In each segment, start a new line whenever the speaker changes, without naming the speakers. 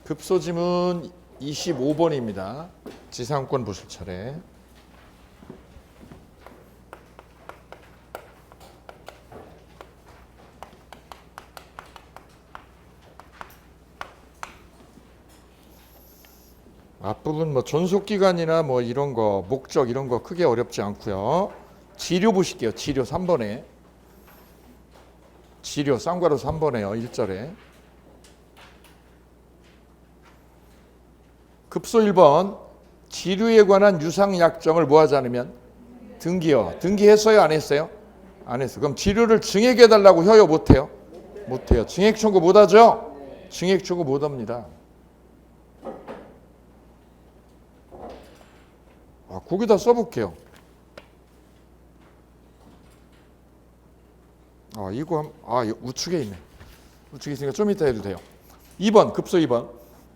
급소지문 25번입니다. 지상권 보실 차례. 앞부분 뭐 존속기간이나 뭐 이런 거, 목적 이런 거 크게 어렵지 않고요. 지료 보실게요. 지료 3번에. 지료 쌍괄호 3번에요. 1절에. 급소 1번. 지료에 관한 유상 약정을 뭐 하지 않으면 등기요. 등기했어요? 안 했어요? 안 했어요. 그럼 지료를 증액해달라고 해요? 못해요? 못해요. 증액 청구 못하죠? 증액 청구 못합니다. 거기다 써볼게요. 이거 우측에 있네. 우측에 있으니까 좀 이따 해도 돼요. 2번 급소 2번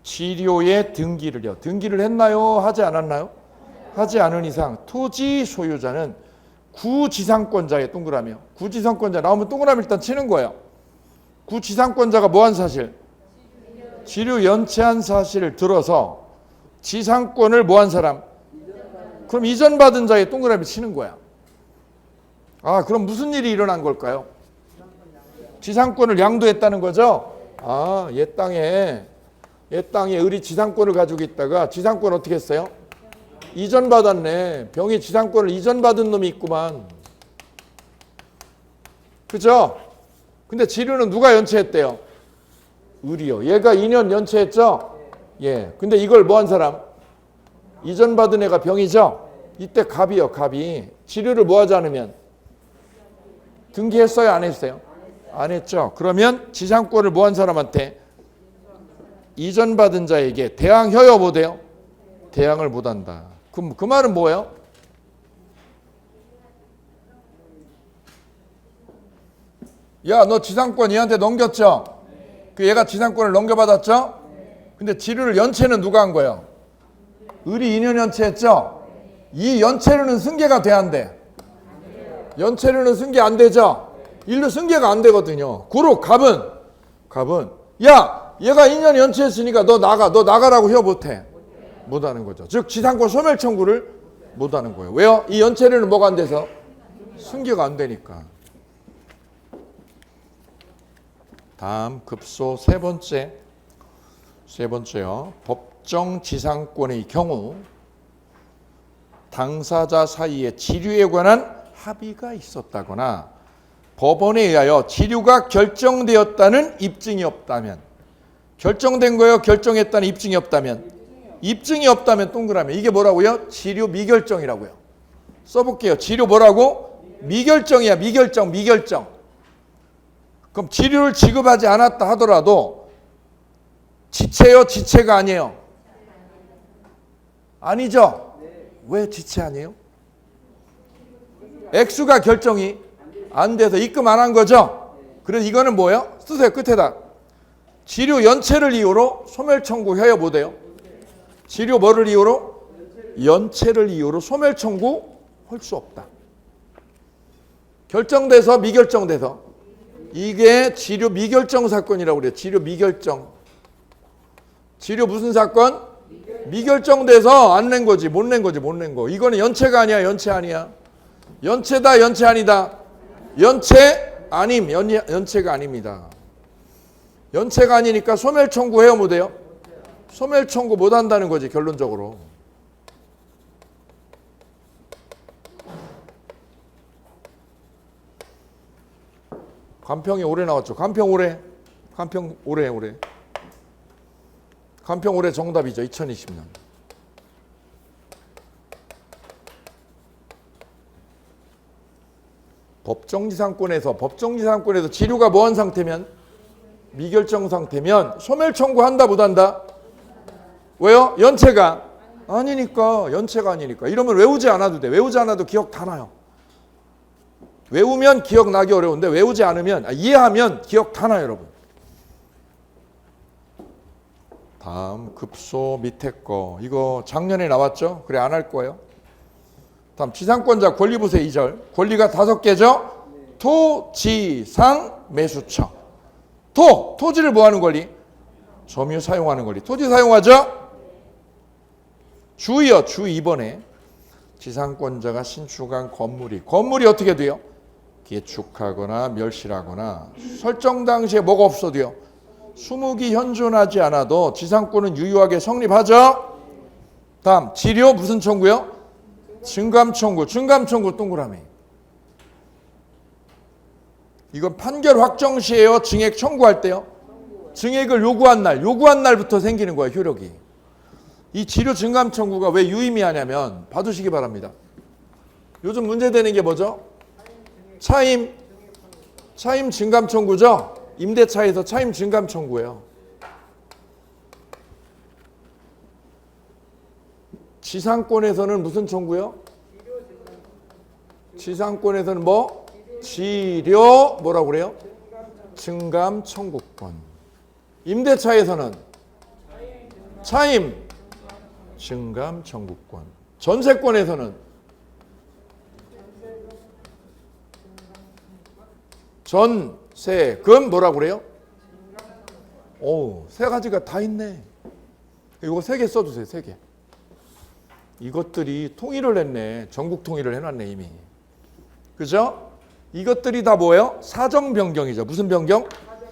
지료의 등기를요. 등기를 했나요? 하지 않았나요? 하지 않은 이상 토지 소유자는 구지상권자의 동그라미요. 구지상권자 나오면 동그라미 일단 치는 거예요. 구지상권자가 뭐한 사실? 지료 연체한 사실을 들어서 지상권을 뭐한 사람? 그럼 이전 받은 자의 동그라미 치는 거야. 그럼 무슨 일이 일어난 걸까요? 지상권을 양도했다는 거죠. 얘 땅에 을이 지상권을 가지고 있다가 지상권 어떻게 했어요? 이전 받았네. 병이 지상권을 이전 받은 놈이 있구만. 그죠? 근데 지료는 누가 연체했대요? 을이요. 얘가 2년 연체했죠? 예. 근데 이걸 뭐 한 사람? 이전 받은 애가 병이죠? 이때 갑이요. 갑이 지료를 뭐 하지 않으면 등기했어요? 안 했어요? 안 했죠. 그러면 지상권을 뭐 한 사람한테? 이전 받은 자에게 대항혀요? 못해요? 대항을 못한다. 그럼 그 말은 뭐예요? 야, 너 지상권 얘한테 넘겼죠? 그 얘가 지상권을 넘겨받았죠? 근데 지료를 연체는 누가 한 거예요? 을이 2년 연체했죠? 이 연체료는 승계가 돼야 안 돼? 연체료는 승계 안 되죠? 일로 승계가 안 되거든요. 그로 갑은 야, 얘가 2년 연체했으니까 너 나가라고 해요? 못해? 못하는 거죠. 즉 지상권 소멸 청구를 못하는 거예요. 왜요? 이 연체료는 뭐가 안 돼서? 승계가 안 되니까. 다음 급소 세 번째요. 법정 지상권의 경우 당사자 사이에 지료에 관한 합의가 있었다거나 법원에 의하여 지료가 결정되었다는 입증이 없다면, 결정된 거예요? 결정했다는 입증이 없다면? 입증이 없다면 동그라미. 이게 뭐라고요? 지료 미결정이라고요. 써볼게요. 지료 뭐라고? 미결정이야. 미결정. 그럼 지료를 지급하지 않았다 하더라도 지체요? 지체가 아니에요? 아니죠? 왜 지체 아니에요? 액수가 결정이 안 돼서 입금 안 한 거죠? 그래서 이거는 뭐예요? 쓰세요. 끝에다. 지료 연체를 이유로 소멸 청구해요? 못해요? 지료 뭐를 이유로? 연체를 이유로 소멸 청구할 수 없다. 결정돼서 미결정돼서. 이게 지료 미결정 사건이라고 그래요. 지료 미결정. 지료 무슨 사건? 미결정돼서 안 낸 거지. 못 낸 거. 이거는 연체가 아니야. 연체 아니야. 연체다. 연체 아니다. 연체 아님. 연체가 아닙니다. 연체가 아니니까 소멸 청구해요? 못해요? 소멸 청구 못한다는 거지. 결론적으로. 간평이 올해 나왔죠. 간평 올해. 간평 올해 정답이죠. 2020년. 법정지상권에서 지료가 뭐한 상태면? 미결정 상태면 소멸 청구한다 못한다? 왜요? 연체가 아니니까. 이러면 외우지 않아도 돼. 외우지 않아도 기억 다 나요. 외우면 기억나기 어려운데 외우지 않으면 이해하면 기억 다 나요, 여러분. 다음 급소 밑에 거. 이거 작년에 나왔죠? 그래 안 할 거예요. 다음 지상권자 권리 보세요. 2절. 권리가 5개죠? 토, 지, 상, 매수처. 토지를 뭐 하는 권리? 점유 사용하는 권리. 토지 사용하죠? 주요 주 2번에 지상권자가 신축한 건물이 어떻게 돼요? 개축하거나 멸실하거나 설정 당시에 뭐가 없어도요. 수목이 현존하지 않아도 지상권은 유효하게 성립하죠. 다음 지료 무슨 청구요? 증감 청구. 증감 청구 동그라미. 이건 판결 확정 시에요. 증액 청구할 때요. 증액을 요구한 날부터 생기는 거예요. 효력이. 이 지료 증감 청구가 왜 유의미하냐면 봐두시기 바랍니다. 요즘 문제되는 게 뭐죠? 차임 증감 청구죠. 임대차에서 차임 증감 청구예요. 지상권에서는 무슨 청구요? 지상권에서는 뭐? 지료 뭐라고 그래요? 증감 청구권. 임대차에서는 차임 증감 청구권. 전세권에서는 전세금 뭐라고 그래요? 오, 세 가지가 다 있네. 이거 3개 써주세요. 3개. 이것들이 통일을 했네. 전국 통일을 해놨네 이미. 그죠? 이것들이 다 뭐예요? 사정 변경이죠. 무슨 변경?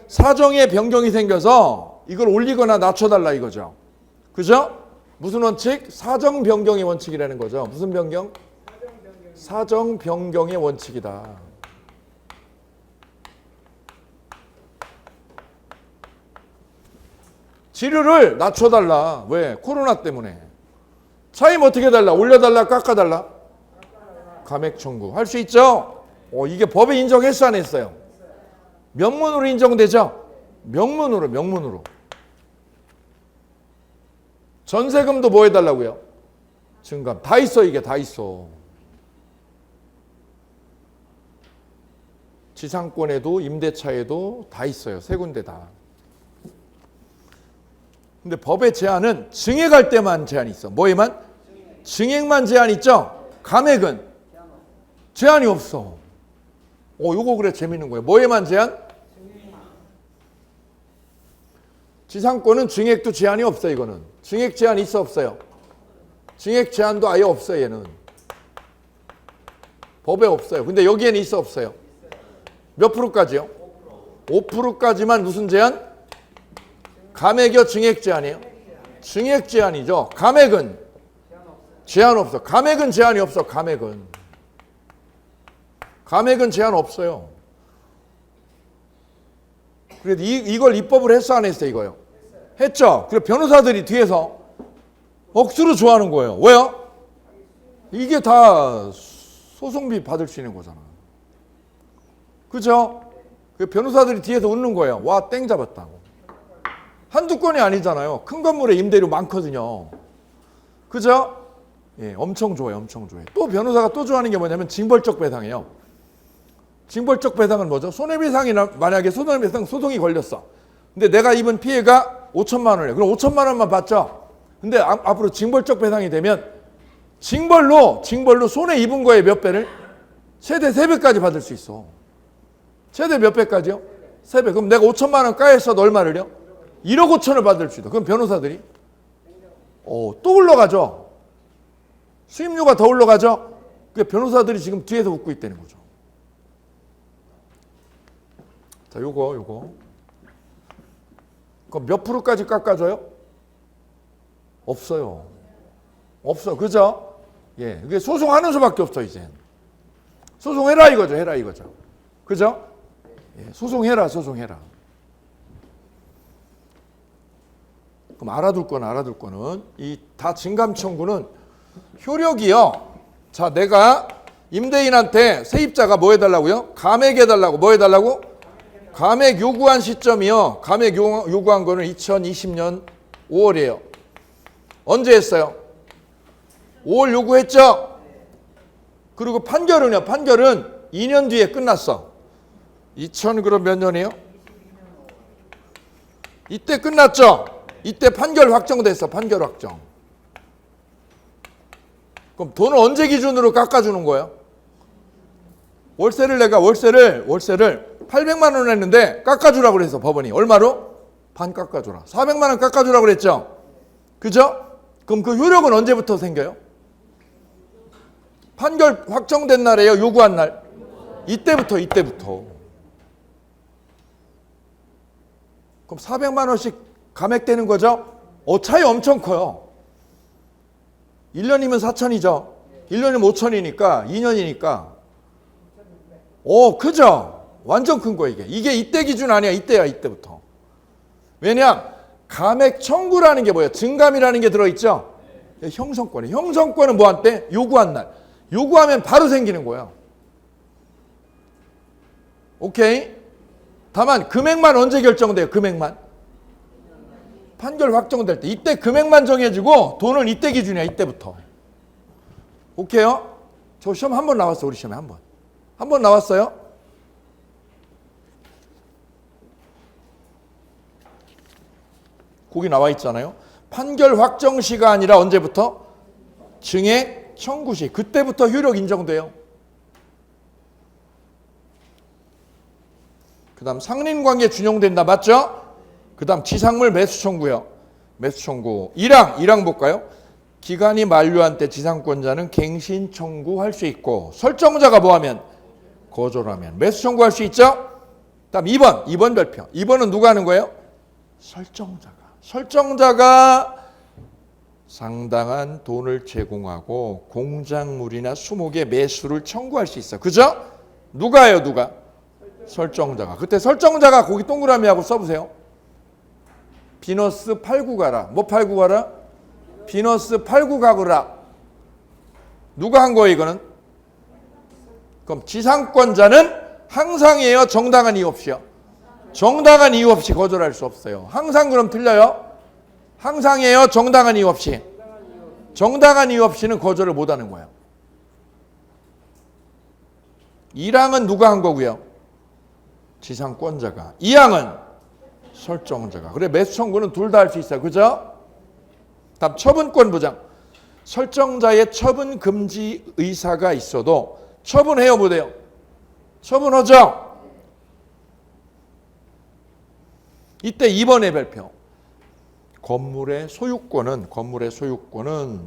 사정의 변경이 생겨서 이걸 올리거나 낮춰달라 이거죠. 그죠? 무슨 원칙? 사정 변경의 원칙이라는 거죠. 무슨 변경? 사정 변경의 원칙이다. 지류를 낮춰달라. 왜? 코로나 때문에. 차임 어떻게 달라? 올려달라? 깎아달라? 감액 청구. 할 수 있죠? 이게 법에 인정했어 안 했어요? 명문으로 인정되죠? 명문으로. 전세금도 뭐 해달라고요? 증감. 다 있어 이게 다 있어. 지상권에도 임대차에도 다 있어요. 3군데 다. 근데 법의 제한은 증액할 때만 제한이 있어. 뭐에만? 증액만 제한 있죠? 감액은 제한이 없어. 요거 그래 재밌는 거예요. 뭐에만 제한? 지상권은 증액도 제한이 없어. 이거는 증액 제한 있어 없어요? 증액 제한도 아예 없어요. 얘는 법에 없어요. 근데 여기에는 있어 없어요? 몇 프로까지요? 5%까지만 무슨 제한? 감액이요? 증액 제한이에요? 증액 제한이죠. 감액은 제한 없어. 감액은 제한이 없어. 감액은 제한 없어요. 그래도 이걸 입법을 했어 안 했어 이거요? 했죠. 그리고 변호사들이 뒤에서 억수로 좋아하는 거예요. 왜요? 이게 다 소송비 받을 수 있는 거잖아. 그죠? 변호사들이 뒤에서 웃는 거예요. 와, 땡 잡았다고. 한두 건이 아니잖아요. 큰 건물에 임대료 많거든요. 그죠? 예, 엄청 좋아요. 엄청 좋아요. 또 변호사가 또 좋아하는 게 뭐냐면 징벌적 배상이에요. 징벌적 배상은 뭐죠? 손해배상이나 만약에 손해배상 소송이 걸렸어. 근데 내가 입은 피해가 5천만 원이에요. 그럼 5천만 원만 받죠. 근데 앞으로 징벌적 배상이 되면 징벌로 손해 입은 거에 몇 배를? 최대 3배까지 받을 수 있어. 최대 몇 배까지요? 3배. 그럼 내가 5천만 원 까였어도 얼마를요? 1억 5천을 받을 수 있다. 그럼 변호사들이 또 올라가죠. 수임료가 더 올라가죠. 그러니까 변호사들이 지금 뒤에서 웃고 있다는 거죠. 자, 요거. 그럼 몇 프로까지 깎아줘요? 없어요. 없어. 그죠? 예. 이게 소송하는 수밖에 없어, 이제. 소송해라 이거죠. 그죠? 예. 소송해라. 그럼 알아둘 거는 이 다 증감 청구는 효력이요. 자, 내가 임대인한테 세입자가 뭐 해달라고요? 감액해달라고. 뭐 해달라고? 감액 요구한 시점이요. 감액 요구한 거는 2020년 5월이에요. 언제 했어요? 5월 요구했죠? 그리고 판결은요. 판결은 2년 뒤에 끝났어. 2000 그럼 몇 년이에요? 이때 끝났죠? 이때 판결 확정됐어. 판결 확정. 그럼 돈을 언제 기준으로 깎아주는 거예요? 월세를 800만 원 했는데 깎아주라고 그래서 법원이 얼마로? 반 깎아줘라. 400만 원 깎아주라고 그랬죠? 그죠? 그럼 그 효력은 언제부터 생겨요? 판결 확정된 날이에요? 요구한 날? 이때부터. 그럼 400만 원씩 감액되는 거죠? 차이 엄청 커요. 1년이면 4천이죠. 1년이면 5천이니까 2년이니까. 그죠? 완전 큰 거 이게. 이게 이때 기준 아니야. 이때야, 이때부터. 왜냐? 감액 청구라는 게 뭐예요? 증감이라는 게 들어있죠? 형성권이에요. 형성권은 뭐 한때? 요구한 날. 요구하면 바로 생기는 거예요. 오케이? 다만 금액만 언제 결정돼요? 금액만. 판결 확정될 때. 이때 금액만 정해지고 돈은 이때 기준이야. 이때부터. 오케이요? 저 시험 한 번 나왔어. 우리 시험에 한 번. 한 번 나왔어요? 거기 나와 있잖아요. 판결 확정 시가 아니라 언제부터? 증액 청구 시. 그때부터 효력 인정돼요. 그 다음 상린관계 준용된다. 맞죠? 그 다음 지상물 매수 청구요. 매수 청구. 1항 볼까요? 기간이 만료한 때 지상권자는 갱신 청구할 수 있고 설정자가 뭐하면? 거절하면 매수 청구할 수 있죠? 그 다음 2번 별표. 2번은 누가 하는 거예요? 설정자가 상당한 돈을 제공하고 공작물이나 수목의 매수를 청구할 수 있어. 그죠? 누가요? 누가? 설정자가. 그때 설정자가 거기 동그라미하고 써보세요. 비너스 팔고 가라. 뭐 팔고 가라? 비너스 팔고 가거라. 누가 한 거예요 이거는? 그럼 지상권자는 항상이에요? 정당한 이유 없이요? 정당한 이유 없이 거절할 수 없어요. 항상 그럼 틀려요? 항상이에요? 정당한 이유 없이? 정당한 이유 없이는 거절을 못하는 거예요. 1항은 누가 한 거고요? 지상권자가. 2항은 설정자가. 그래 매수 청구는 둘 다 할 수 있어요. 그죠? 다음 처분권 보장. 설정자의 처분 금지 의사가 있어도 처분해요 못해요? 처분하죠? 이때 2번의 별표. 건물의 소유권은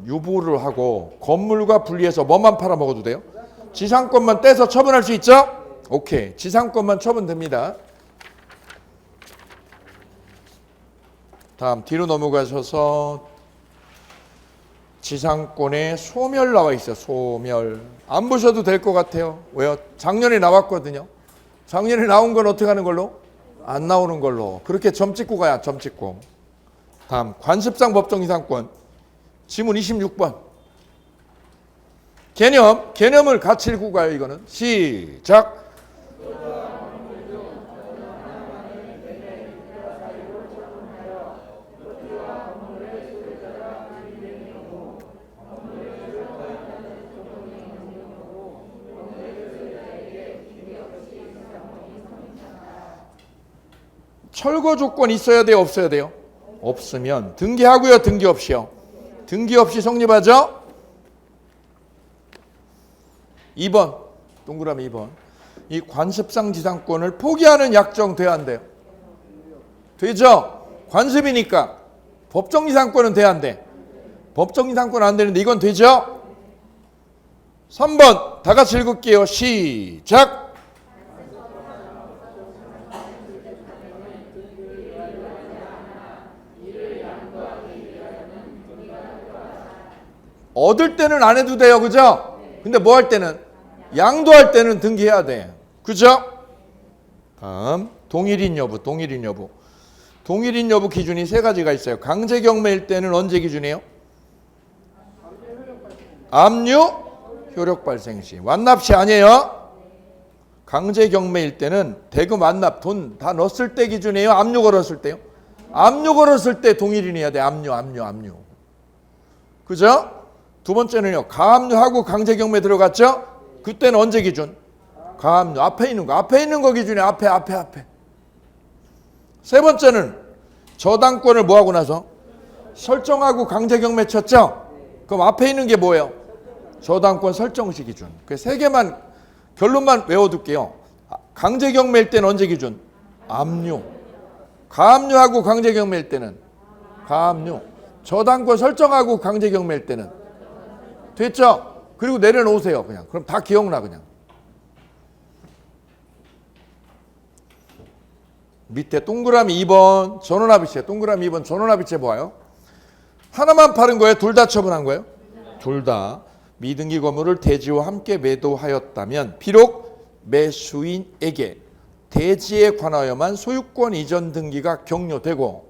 유보를 하고 건물과 분리해서 뭐만 팔아먹어도 돼요? 지상권만 떼서 처분할 수 있죠? 오케이. 지상권만 처분됩니다. 다음 뒤로 넘어가셔서 지상권의 소멸 나와 있어요. 소멸. 안 보셔도 될 것 같아요. 왜요? 작년에 나왔거든요. 작년에 나온 건 어떻게 하는 걸로? 안 나오는 걸로. 그렇게 점 찍고 가야 점 찍고. 다음 관습상 법정 이상권. 지문 26번. 개념을 같이 읽고 가요. 이거는. 시작. 철거 조건 있어야 돼요? 없어야 돼요? 없으면 등기하고요? 등기 없이요? 등기 없이 성립하죠? 2번 동그라미 2번. 이 관습상 지상권을 포기하는 약정 돼야 안 돼요? 되죠? 관습이니까. 법정 지상권은 돼야 안 돼? 법정 지상권 안 되는데 이건 되죠? 3번 다 같이 읽을게요. 시작. 얻을 때는 안 해도 돼요. 그죠? 근데 뭐 할 때는? 양도할 때는 등기해야 돼. 그죠? 다음 동일인 여부. 동일인 여부 기준이 세 가지가 있어요. 강제 경매일 때는 언제 기준이에요? 압류 효력 발생 시. 완납 시 아니에요? 강제 경매일 때는 대금 완납 돈 다 넣었을 때 기준이에요? 압류 걸었을 때요? 압류 걸었을 때 동일인이어야 돼. 압류. 그죠? 두 번째는요. 가압류하고 강제 경매 들어갔죠? 그때는 언제 기준? 가압류. 앞에 있는 거 기준이 앞에. 세 번째는 저당권을 뭐하고 나서? 설정하고 강제 경매 쳤죠? 그럼 앞에 있는 게 뭐예요? 저당권 설정시 기준. 그 세 개만 결론만 외워둘게요. 강제 경매일 때는 언제 기준? 압류. 가압류하고 강제경매일 때는 가압류. 저당권 설정하고 강제경매일 때는 됐죠? 그리고 내려놓으세요. 그냥. 그럼 다 기억나 그냥. 밑에 동그라미 2번 전원합의체, 동그라미 2번 전원합의체 보아요. 하나만 파는 거예요? 둘 다 처분한 거예요? 둘 다. 미등기 건물을 대지와 함께 매도하였다면 비록 매수인에게 대지에 관하여만 소유권 이전 등기가 격려되고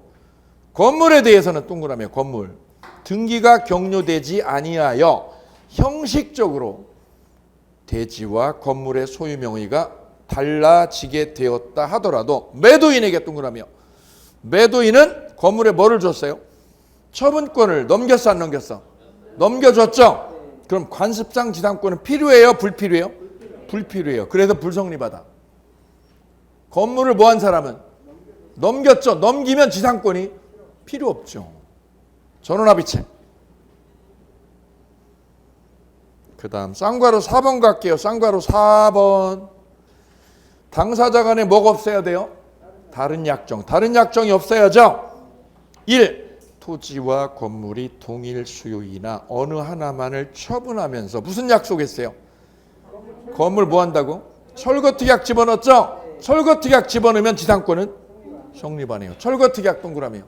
건물에 대해서는 동그라미에 건물 등기가 격려되지 아니하여 형식적으로 대지와 건물의 소유 명의가 달라지게 되었다 하더라도 매도인에게 동그라미요. 매도인은 건물에 뭐를 줬어요? 처분권을 넘겼어 안 넘겼어? 넘겨줬죠? 그럼 관습상 지상권은 필요해요? 불필요해요? 불필요해요. 그래서 불성립하다. 건물을 뭐 한 사람은? 넘겼죠? 넘기면 지상권이 필요 없죠. 전원합의체. 그 다음 쌍괄호 4번 갈게요. 쌍괄호 4번. 당사자 간에 뭐가 없어야 돼요? 다른 약정. 다른 약정이 없어야죠. 1. 토지와 건물이 동일 수요이나 어느 하나만을 처분하면서 무슨 약속했어요? 건물 뭐 한다고? 철거특약 집어넣었죠? 철거특약 집어넣으면 지상권은 성립하네요. 철거특약 동그라미요.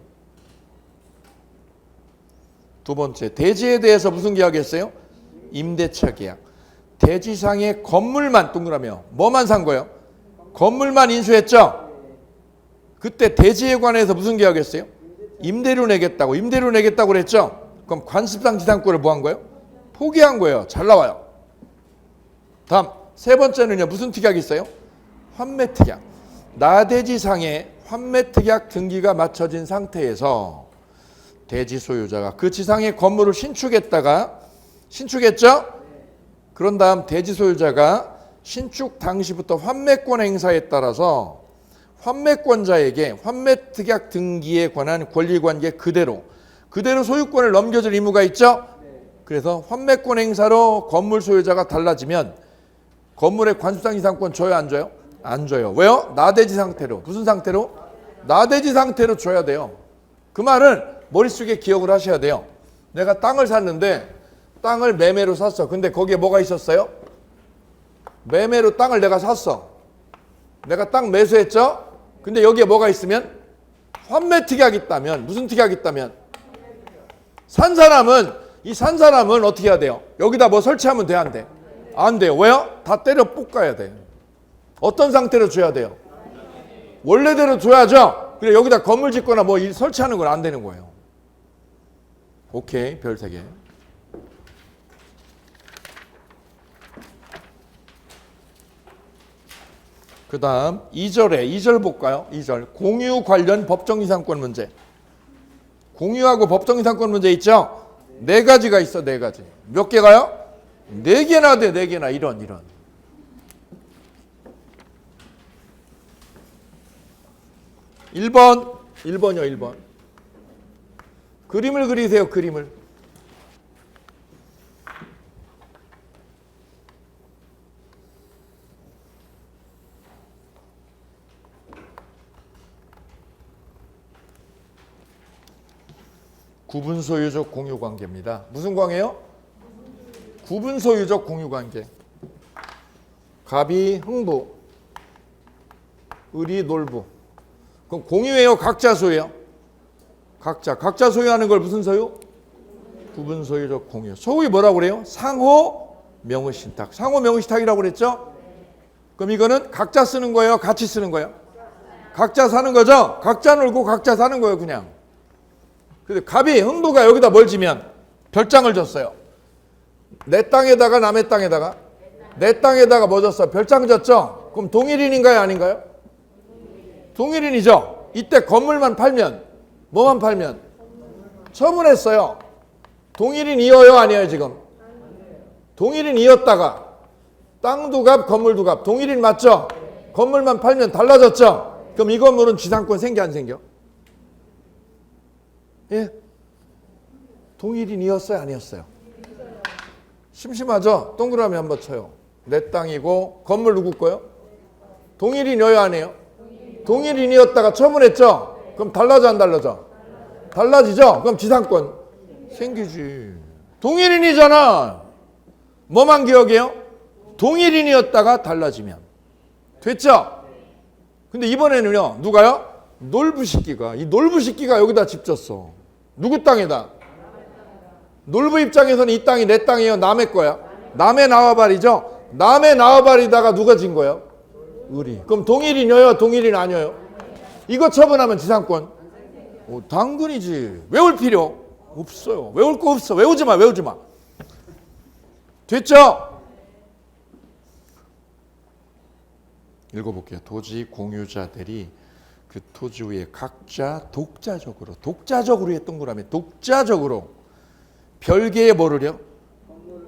두 번째, 대지에 대해서 무슨 계약했어요? 임대차 계약. 대지상의 건물만 동그라미요. 뭐만 산 거예요? 건물만 인수했죠? 그때 대지에 관해서 무슨 계약했어요? 임대료 내겠다고. 임대료 내겠다고 그랬죠? 그럼 관습상 지상권을 뭐 한 거예요? 포기한 거예요. 잘 나와요. 다음 세 번째는요. 무슨 특약이 있어요? 환매특약. 나대지상에 환매특약 등기가 맞춰진 상태에서 대지 소유자가 그 지상의 건물을 신축했죠? 그런 다음 대지 소유자가 신축 당시부터 환매권 행사에 따라서 환매권자에게 환매특약 등기에 관한 권리관계 그대로 소유권을 넘겨줄 의무가 있죠? 그래서 환매권 행사로 건물 소유자가 달라지면 건물의 관습상 이상권 줘요 안 줘요? 안 줘요. 왜요? 나대지 상태로. 무슨 상태로? 나대지 상태로 줘야 돼요. 그 말은 머릿속에 기억을 하셔야 돼요. 내가 땅을 샀는데 땅을 매매로 샀어. 근데 거기에 뭐가 있었어요? 매매로 땅을 내가 샀어. 내가 땅 매수했죠? 근데 여기에 뭐가 있으면? 환매 특약이 있다면, 무슨 특약이 있다면? 산 사람은 어떻게 해야 돼요? 여기다 뭐 설치하면 돼, 안 돼? 안 돼요. 왜요? 다 때려 볶아야 돼요. 어떤 상태로 줘야 돼요? 원래대로 줘야죠? 그래, 여기다 건물 짓거나 뭐 설치하는 건 안 되는 거예요. 오케이, 별 3개. 그 다음 2절 볼까요? 2절 공유 관련 법정이상권 문제. 공유하고 법정이상권 문제 있죠? 4가지가 있어. 4가지. 몇 개가요? 4개나 돼. 4개나. 이런 1번이요. 1번 그림을 그리세요. 그림을. 구분소유적 공유관계입니다. 무슨 관계요? 구분소유적 공유관계. 갑이 흥부, 을이 놀부. 그럼 공유예요? 각자 소유예요? 각자 소유하는 걸 무슨 소유? 구분소유적 공유. 소위 뭐라고 그래요? 상호 명의신탁. 상호 명의신탁이라고 그랬죠? 그럼 이거는 각자 쓰는 거예요? 같이 쓰는 거예요? 각자 사는 거죠? 각자 놀고 각자 사는 거예요, 그냥. 근데 갑이 흥부가 여기다 뭘 지면 별장을 줬어요. 내 땅에다가 남의 땅에다가 내 땅에다가 뭐 줬어? 별장 줬죠? 그럼 동일인인가요? 아닌가요? 동일인이죠. 이때 건물만 팔면 뭐만 팔면 처분했어요. 동일인이어요? 아니에요 지금? 동일인이었다가 땅도 갑 건물도 갑 동일인 맞죠? 건물만 팔면 달라졌죠? 그럼 이 건물은 지상권 생겨 안 생겨? 예? 동일인이었어요? 아니었어요? 심심하죠? 동그라미 한번 쳐요. 내 땅이고 건물 누구 거요? 동일인이어요? 아니에요? 동일인이었다가 처분했죠? 그럼 달라져 안 달라져? 달라지죠? 그럼 지상권 생기지. 동일인이잖아. 뭐만 기억해요? 동일인이었다가 달라지면. 됐죠? 근데 이번에는요. 누가요? 놀부식기가. 이 놀부식기가 여기다 집 졌어. 누구 땅에다? 놀부 입장에서는 이 땅이 내 땅이에요? 남의 거야? 남의 나와바리죠? 남의 나와바리다가 누가 진 거예요? 을이. 그럼 동일인이에요? 동일인 아니에요? 이거 처분하면 지상권. 당근이지. 외울 필요 없어요. 외울 거 없어. 외우지 마. 외우지 마. 됐죠? 읽어볼게요. 토지 공유자들이 그 토지 위에 각자 독자적으로 했던 거라면 독자적으로 별개의 뭐를요?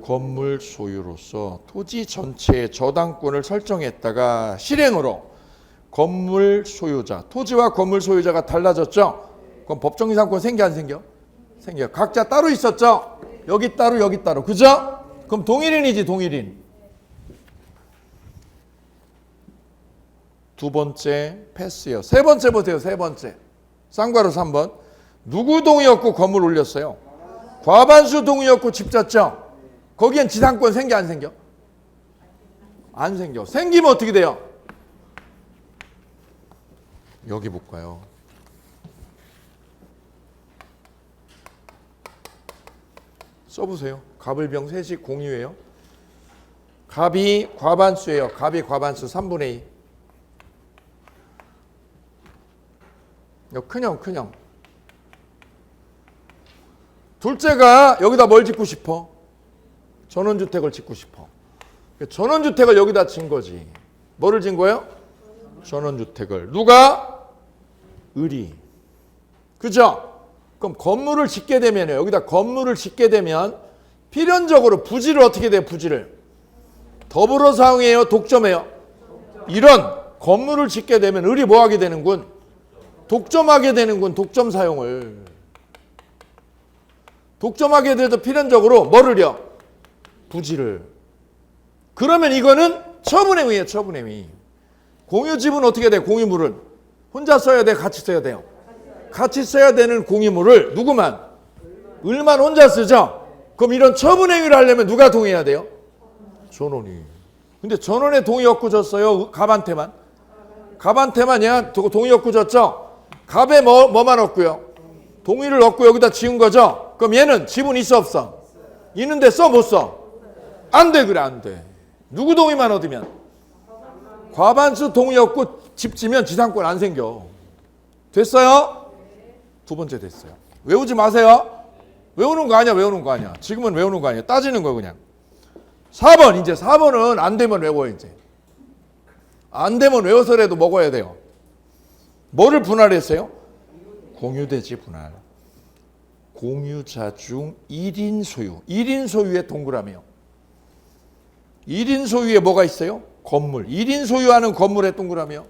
건물 소유로서 토지 전체의 저당권을 설정했다가 실행으로 건물 소유자, 토지와 건물 소유자가 달라졌죠? 그럼 법정 이상권 생겨 안 생겨? 생겨. 각자 따로 있었죠? 여기 따로 여기 따로. 그죠? 그럼 동일인이지 동일인. 두 번째 패스요. 세 번째 보세요. 세 번째. 쌍괄호 3번. 누구 동의였고 건물 올렸어요? 과반수 동의였고 집 졌죠? 거기엔 지상권 생겨 안 생겨? 안 생겨. 생기면 어떻게 돼요? 여기 볼까요? 써보세요. 갑을병 셋이 공유예요. 갑이 과반수예요. 갑이 과반수 3분의 2. 큰형. 둘째가 여기다 뭘 짓고 싶어? 전원주택을 짓고 싶어. 전원주택을 여기다 진 거지. 뭐를 진 거예요? 전원주택을. 누가? 을이. 그죠? 그럼 건물을 짓게 되면요. 여기다 건물을 짓게 되면 필연적으로 부지를 어떻게 돼요? 부지를. 더불어 사용해요? 독점해요? 이런 건물을 짓게 되면 을이 뭐 하게 되는군? 독점하게 되는군. 독점 사용을. 독점하게 돼도 필연적으로 뭐를요? 부지를. 그러면 이거는 처분행위예요. 처분행위. 공유집은 어떻게 돼요? 공유물은 혼자 써야 돼요? 같이 써야 돼요? 같이 써야 되는 공유물을 누구만? 을만 혼자 쓰죠? 그럼 이런 처분행위를 하려면 누가 동의해야 돼요? 전원이. 근데 전원의 동의 없고 졌어요? 갑한테만? 갑한테만이야? 동의 없고 졌죠? 갑에 뭐만 없고요? 동의를 얻고 여기다 지은 거죠? 그럼 얘는 지분 있어 없어? 있는데 써 못 써? 안 돼. 그래 안 돼. 누구 동의만 얻으면? 과반수 동의 없고 집 지면 지상권 안 생겨. 됐어요? 두 번째 됐어요. 외우지 마세요. 외우는 거 아니야. 외우는 거 아니야. 지금은 외우는 거 아니야. 따지는 거 그냥. 4번. 이제 4번은 안 되면 외워 이제. 안 되면 외워서라도 먹어야 돼요. 뭐를 분할했어요? 공유대지 분할. 공유자 중 1인 소유. 1인 소유의 동그라미요. 1인 소유에 뭐가 있어요? 건물. 1인 소유하는 건물의 동그라미요.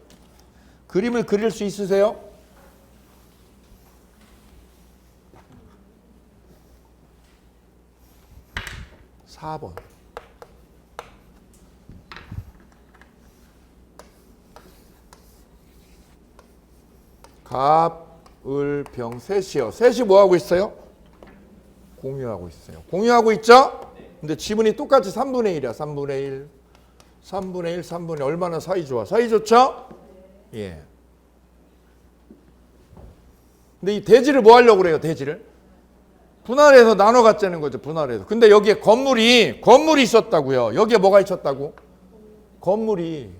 그림을 그릴 수 있으세요? (4번) 갑, 을, 병, 셋이요. 셋이 뭐 하고 있어요? 공유하고 있어요. 공유하고 있죠? 근데 지분이 똑같이 3분의 1이야. 3분의 1, 3분의 1, 3분의 1. 얼마나 사이 좋아? 사이 좋죠? 예. 근데 이 대지를 뭐 하려고 그래요? 대지를? 분할해서 나눠 갖자는 거죠. 분할해서. 근데 여기에 건물이 있었다고요. 여기에 뭐가 있었다고? 건물이.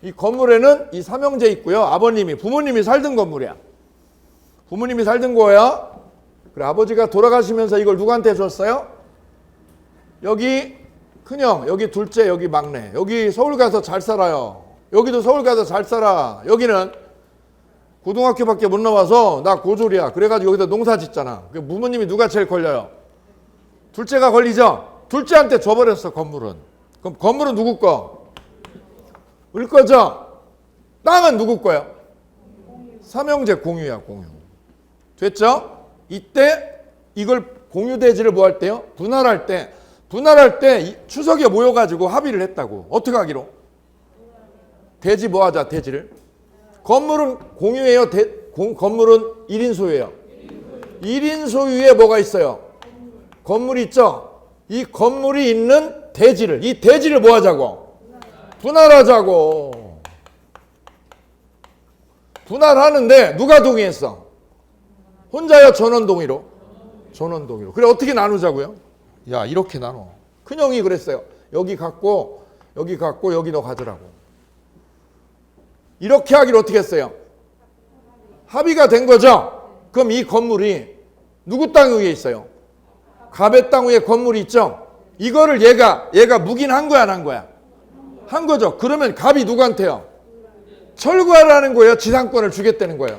이 건물에는 이 삼형제 있고요. 아버님이, 부모님이 살던 건물이야. 부모님이 살던 거야. 그래, 아버지가 돌아가시면서 이걸 누구한테 줬어요? 여기 큰형, 여기 둘째, 여기 막내. 여기 서울 가서 잘 살아요. 여기도 서울 가서 잘 살아. 여기는 고등학교밖에 못 나와서 나 고졸이야. 그래가지고 여기다 농사 짓잖아. 부모님이 누가 제일 걸려요? 둘째가 걸리죠? 둘째한테 줘버렸어, 건물은. 그럼 건물은 누구 거? 을 거죠? 땅은 누구 거야? 삼형제 공유야, 공유. 됐죠? 이때 이걸 공유대지를 뭐 할 때요? 분할할 때 추석에 모여가지고 합의를 했다고. 어떻게 하기로? 대지 뭐 하자, 대지를? 건물은 공유예요? 건물은 1인 소유예요? 1인 소유에 뭐가 있어요? 건물이 있죠? 이 건물이 있는 이 대지를 뭐 하자고? 분할하자고. 분할하는데 누가 동의했어? 혼자요? 전원동의로? 전원동의로. 그래 어떻게 나누자고요? 야 이렇게 나눠. 큰형이 그랬어요. 여기 갖고 여기 너 가져라고. 이렇게 하기로 어떻게 했어요? 합의가 된 거죠? 그럼 이 건물이 누구 땅 위에 있어요? 갑의 땅 위에 건물이 있죠? 이거를 얘가 묵인한 거야 안 한 거야? 한 거죠. 그러면 갑이 누구한테요? 철거하라는 거예요? 지상권을 주겠다는 거예요?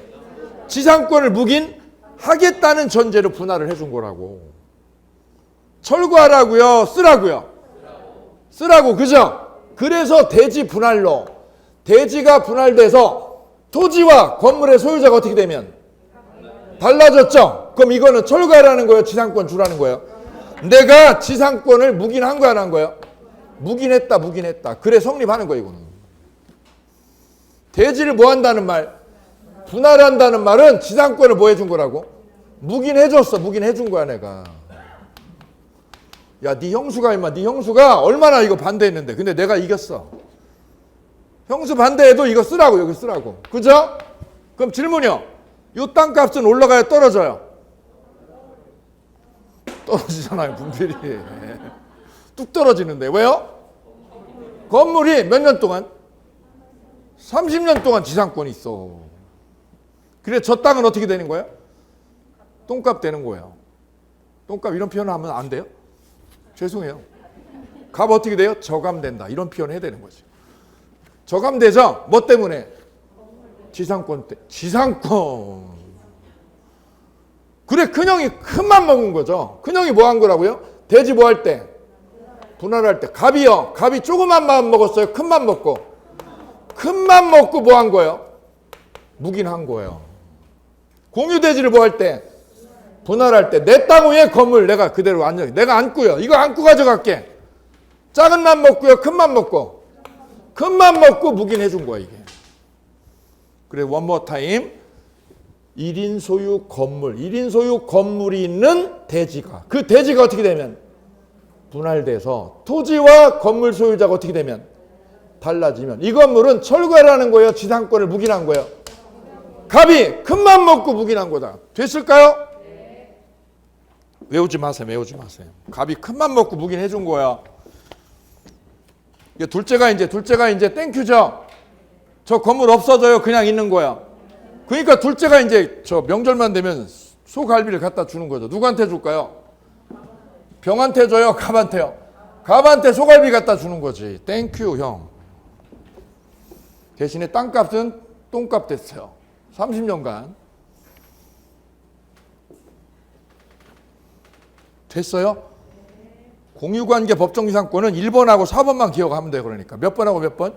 지상권을 묵인하겠다는 전제로 분할을 해준 거라고. 철거하라고요? 쓰라고요? 쓰라고. 그죠? 그래서 대지 분할로 대지가 분할돼서 토지와 건물의 소유자가 어떻게 되면 달라졌죠? 그럼 이거는 철거하라는 거예요? 지상권 주라는 거예요? 내가 지상권을 묵인한 거야 안 한 거예요? 묵인했다. 그래 성립하는 거예요 이거는. 대지를 뭐 한다는 말? 분할한다는 말은 지상권을 뭐 해준 거라고? 묵인해줬어. 묵인해준 거야 내가. 야, 네 형수가 얼마나 이거 반대했는데. 근데 내가 이겼어. 형수 반대해도 이거 쓰라고, 여기 쓰라고. 그죠? 그럼 질문이요. 이 땅값은 올라가요, 떨어져요? 떨어지잖아요, 분필이. 뚝 떨어지는데. 왜요? 건물이 몇 년 동안? 30년 동안 지상권이 있어. 그래, 저 땅은 어떻게 되는 거예요? 똥값 되는 거예요. 똥값 이런 표현을 하면 안 돼요? 죄송해요. 값 어떻게 돼요? 저감된다. 이런 표현 해야 되는 거죠. 저감되죠? 뭐 때문에? 지상권 때. 지상권. 그래, 큰형이 큰맘 먹은 거죠. 큰형이 뭐 한 거라고요? 대지 뭐 할 때? 분할할 때. 갑이요. 갑이 조그만 맘 먹었어요? 큰 맘 먹고? 큰 맘 먹고 뭐 한 거예요? 묵인한 거예요. 공유대지를 뭐 할 때? 분할할 때. 내 땅 위에 건물 내가 그대로 안녕. 내가 안고요. 이거 안고 가져갈게. 작은 맘 먹고요. 큰 맘 먹고. 큰 맘 먹고 묵인해 준 거야 이게. 그래 one more time. 1인 소유 건물. 1인 소유 건물이 있는 대지가. 그 대지가 어떻게 되면? 분할돼서 토지와 건물 소유자가 어떻게 되면? 달라지면. 이 건물은 철거라는 거예요? 지상권을 묵인한 거예요? 갑이 큰맘 먹고 묵인한 거다. 됐을까요? 외우지 마세요. 갑이 큰맘 먹고 묵인해 준 거야. 둘째가 이제 땡큐죠. 저 건물 없어져요. 그냥 있는 거야. 그러니까 둘째가 이제 저 명절만 되면 소갈비를 갖다 주는 거죠. 누구한테 줄까요? 병한테 줘요? 갑한테요? 갑한테 소갈비 갖다 주는 거지. 땡큐 형. 대신에 땅값은 똥값 됐어요. 30년간. 됐어요? 공유관계 법정지상권은 1번하고 4번만 기억하면 돼요. 그러니까 몇 번하고 몇 번?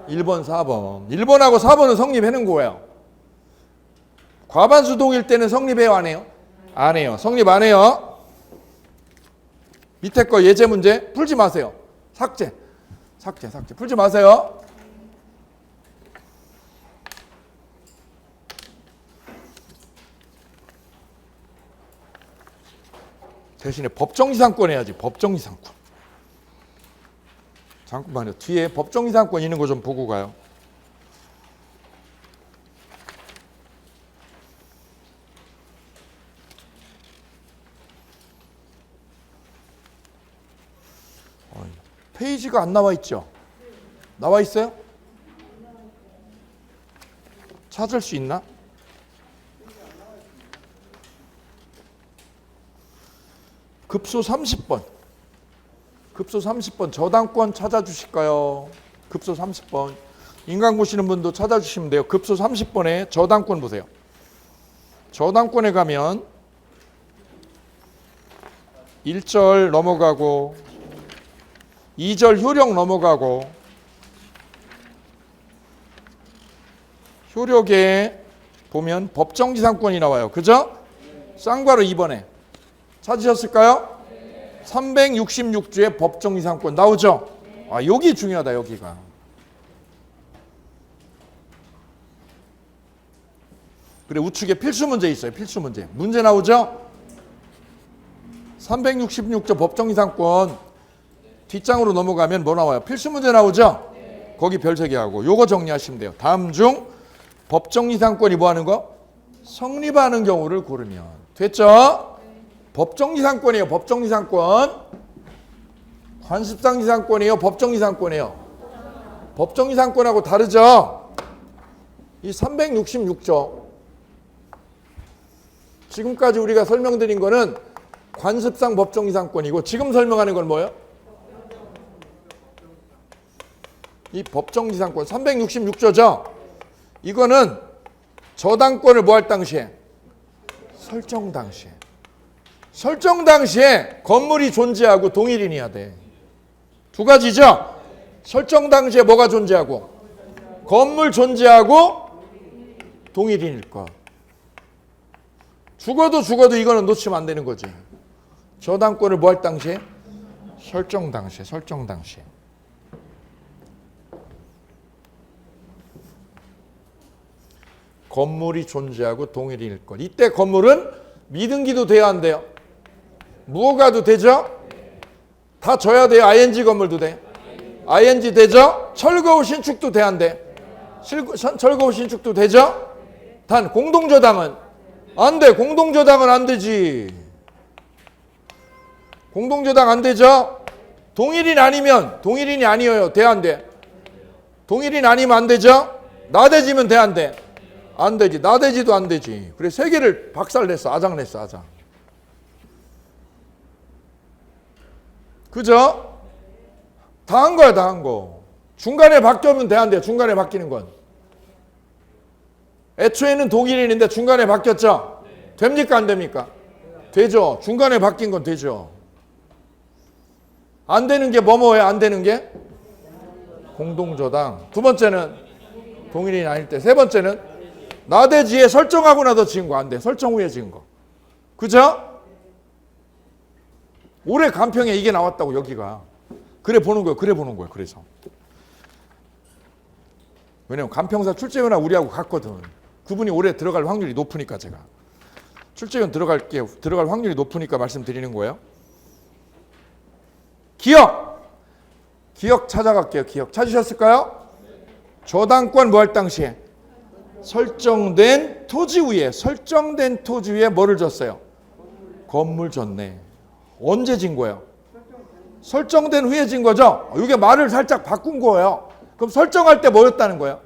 1번, 4번. 1번하고 4번은 성립하는 거예요. 과반수 동일 때는 성립해요? 안 해요? 안 해요. 성립 안 해요. 밑에 거 예제 문제 풀지 마세요. 삭제. 풀지 마세요. 대신에 법정지상권 해야지. 법정지상권. 잠깐만요. 뒤에 법정지상권 있는 거 좀 보고 가요. 페이지가 안 나와 있죠? 나와 있어요? 찾을 수 있나? 급소 30번. 급소 30번 저당권 찾아주실까요? 급소 30번. 인강 보시는 분도 찾아주시면 돼요. 급소 30번에 저당권 보세요. 저당권에 가면 1절 넘어가고 2절 효력 넘어가고 효력에 보면 법정지상권이 나와요. 그죠? 쌍괄호 2번에 찾으셨을까요? 366조의 법정지상권 나오죠? 아, 여기 중요하다. 여기가 그래, 우측에 필수 문제 있어요. 필수 문제. 문제 나오죠? 366조 법정이상권 뒷장으로 넘어가면 뭐 나와요? 필수 문제 나오죠? 거기 별 3개 하고 요거 정리하시면 돼요. 다음 중 법정이상권이 뭐 하는 거? 성립하는 경우를 고르면. 됐죠? 법정이상권이에요. 법정이상권. 관습상이상권이에요. 법정이상권이에요. 법정이상권하고 다르죠? 이 366조 지금까지 우리가 설명드린 거는 관습상 법정이상권이고 지금 설명하는 건 뭐예요? 이 법정이상권 366조죠. 이거는 저당권을 뭐 할 당시에? 설정 당시에. 설정 당시에 건물이 존재하고 동일인이어야 돼. 두 가지죠. 설정 당시에 뭐가 존재하고? 건물 존재하고 동일인일 것. 죽어도 이거는 놓치면 안 되는 거지. 저당권을 뭐 할 당시에? 설정 당시에. 설정 당시에. 건물이 존재하고 동일인일 것. 이때 건물은 미등기도 돼야 안 돼요? 무허가도 되죠? 다 져야 돼요? ING 건물도 돼? ING 되죠? 철거후 신축도 돼 안 돼? 철거후 신축도 되죠? 단 공동저당은 안 돼. 공동저당은 안 되지. 공동저당 안 되죠? 동일인 아니면 동일인이 아니에요. 돼 안 돼? 동일인 아니면 안 되죠? 나대지면 돼 안 돼? 안 되지. 나대지도 안 되지. 그래 3개를 박살냈어. 아장냈어. 아장. 그죠? 다 한 거야. 다 한 거. 중간에 바뀌면 돼 안 돼? 중간에 바뀌는 건. 애초에는 동일인인데 중간에 바뀌었죠? 됩니까? 안 됩니까? 되죠. 중간에 바뀐 건 되죠. 안 되는 게 뭐뭐예요? 안 되는 게? 공동저당. 두 번째는 동일인이 아닐 때. 세 번째는 나대지에 설정하고 나서 지은 거 안 돼. 설정 후에 지은 거. 그죠? 올해 간평에 이게 나왔다고 여기가. 그래 보는 거예요. 그래 보는 거예요. 그래서. 왜냐면 간평사 출제위원하고 우리하고 같거든. 그분이 올해 들어갈 확률이 높으니까 제가. 출제위원 들어갈 확률이 높으니까 말씀드리는 거예요. 기억 찾아갈게요. 기억 찾으셨을까요? 저당권 뭐 할 당시에? 설정된 토지 위에 뭐를 줬어요? 건물 줬네. 언제 진 거예요? 설정된 후에 진 거죠? 이게 말을 살짝 바꾼 거예요. 그럼 설정할 때 뭐였다는 거예요?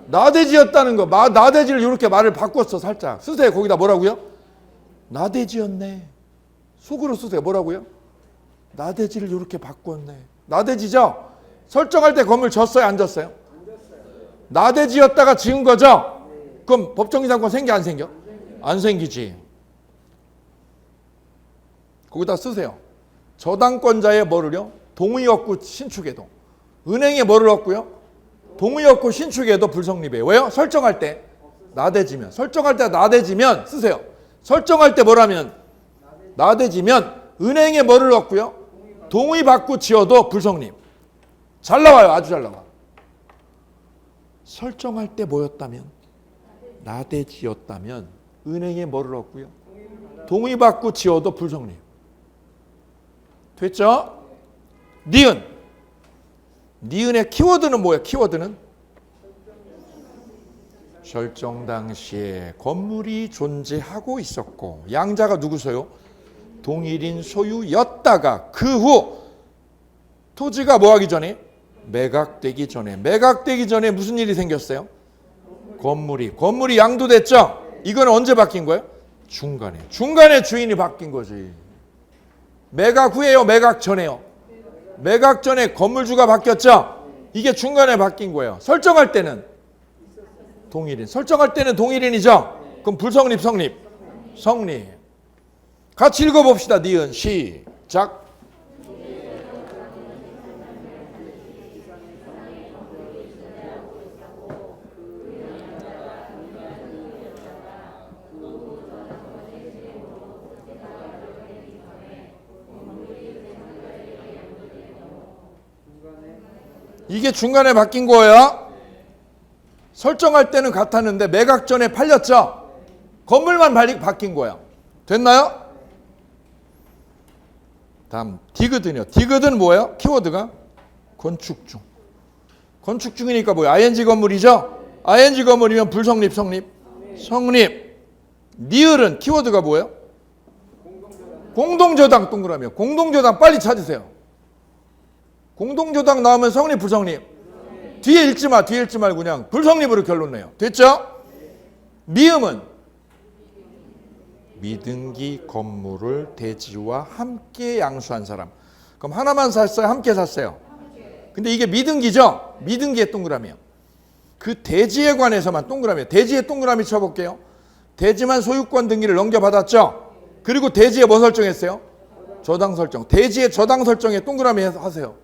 나대지였다는 거. 나대지를 이렇게 말을 바꿨어. 살짝 쓰세요. 거기다 뭐라고요? 나대지였네. 속으로 쓰세요. 뭐라고요? 나대지를 이렇게 바꿨네. 나대지죠? 설정할 때 건물 졌어요? 안 졌어요? 나대지였다가 지은 거죠? 그럼 법정이상권 생겨 안 생겨? 안 생기지. 거기다 쓰세요. 저당권자의 뭐를요? 동의 없고 신축에도. 은행에 뭐를 얻고요? 동의 없고 신축에도 불성립이에요. 왜요? 설정할 때 나대지면. 설정할 때 나대지면 쓰세요. 설정할 때 뭐라면? 나대지면 은행에 뭐를 얻고요? 동의 받고 지어도 불성립. 잘 나와요. 아주 잘 나와. 설정할 때 뭐였다면? 나대지였다면 은행에 뭐를 얻고요? 동의 받고 지어도 불성립. 됐죠? 니은의 키워드는 뭐예요? 키워드는 설정 당시에 건물이 존재하고 있었고 양자가 누구세요? 동일인 소유였다가 그 후 토지가 뭐하기 전에? 매각되기 전에 무슨 일이 생겼어요? 건물이 양도됐죠? 이건 언제 바뀐 거예요? 중간에 주인이 바뀐 거지. 매각 후에요? 매각 전에요? 매각 전에 건물주가 바뀌었죠? 이게 중간에 바뀐 거예요. 설정할 때는 동일인. 설정할 때는 동일인이죠? 그럼 불성립, 성립. 같이 읽어봅시다. 니은 시작. 이게 중간에 바뀐 거예요. 설정할 때는 같았는데 매각 전에 팔렸죠? 건물만 바뀐 거야. 됐나요? 다음 디귿은요. 디귿은 뭐예요? 키워드가 건축 중. 건축 중이니까 뭐예요? ing 건물이죠? ing 건물이면 불성립, 성립? 성립. 니을은 키워드가 뭐예요? 공동저당 동그라미요. 공동저당 빨리 찾으세요. 공동저당 나오면 성립, 불성립? 뒤에 읽지 마. 뒤에 읽지 말고 그냥 불성립으로 결론 내요. 됐죠? 미음은 미등기 건물을 대지와 함께 양수한 사람. 그럼 하나만 샀어요? 함께 샀어요? 근데 이게 미등기죠? 미등기의 동그라미요. 그 대지에 관해서만 동그라미요. 대지에 동그라미 쳐볼게요. 대지만 소유권 등기를 넘겨받았죠? 그리고 대지에 뭐 설정했어요? 저당 설정. 대지에 저당 설정에 동그라미 하세요.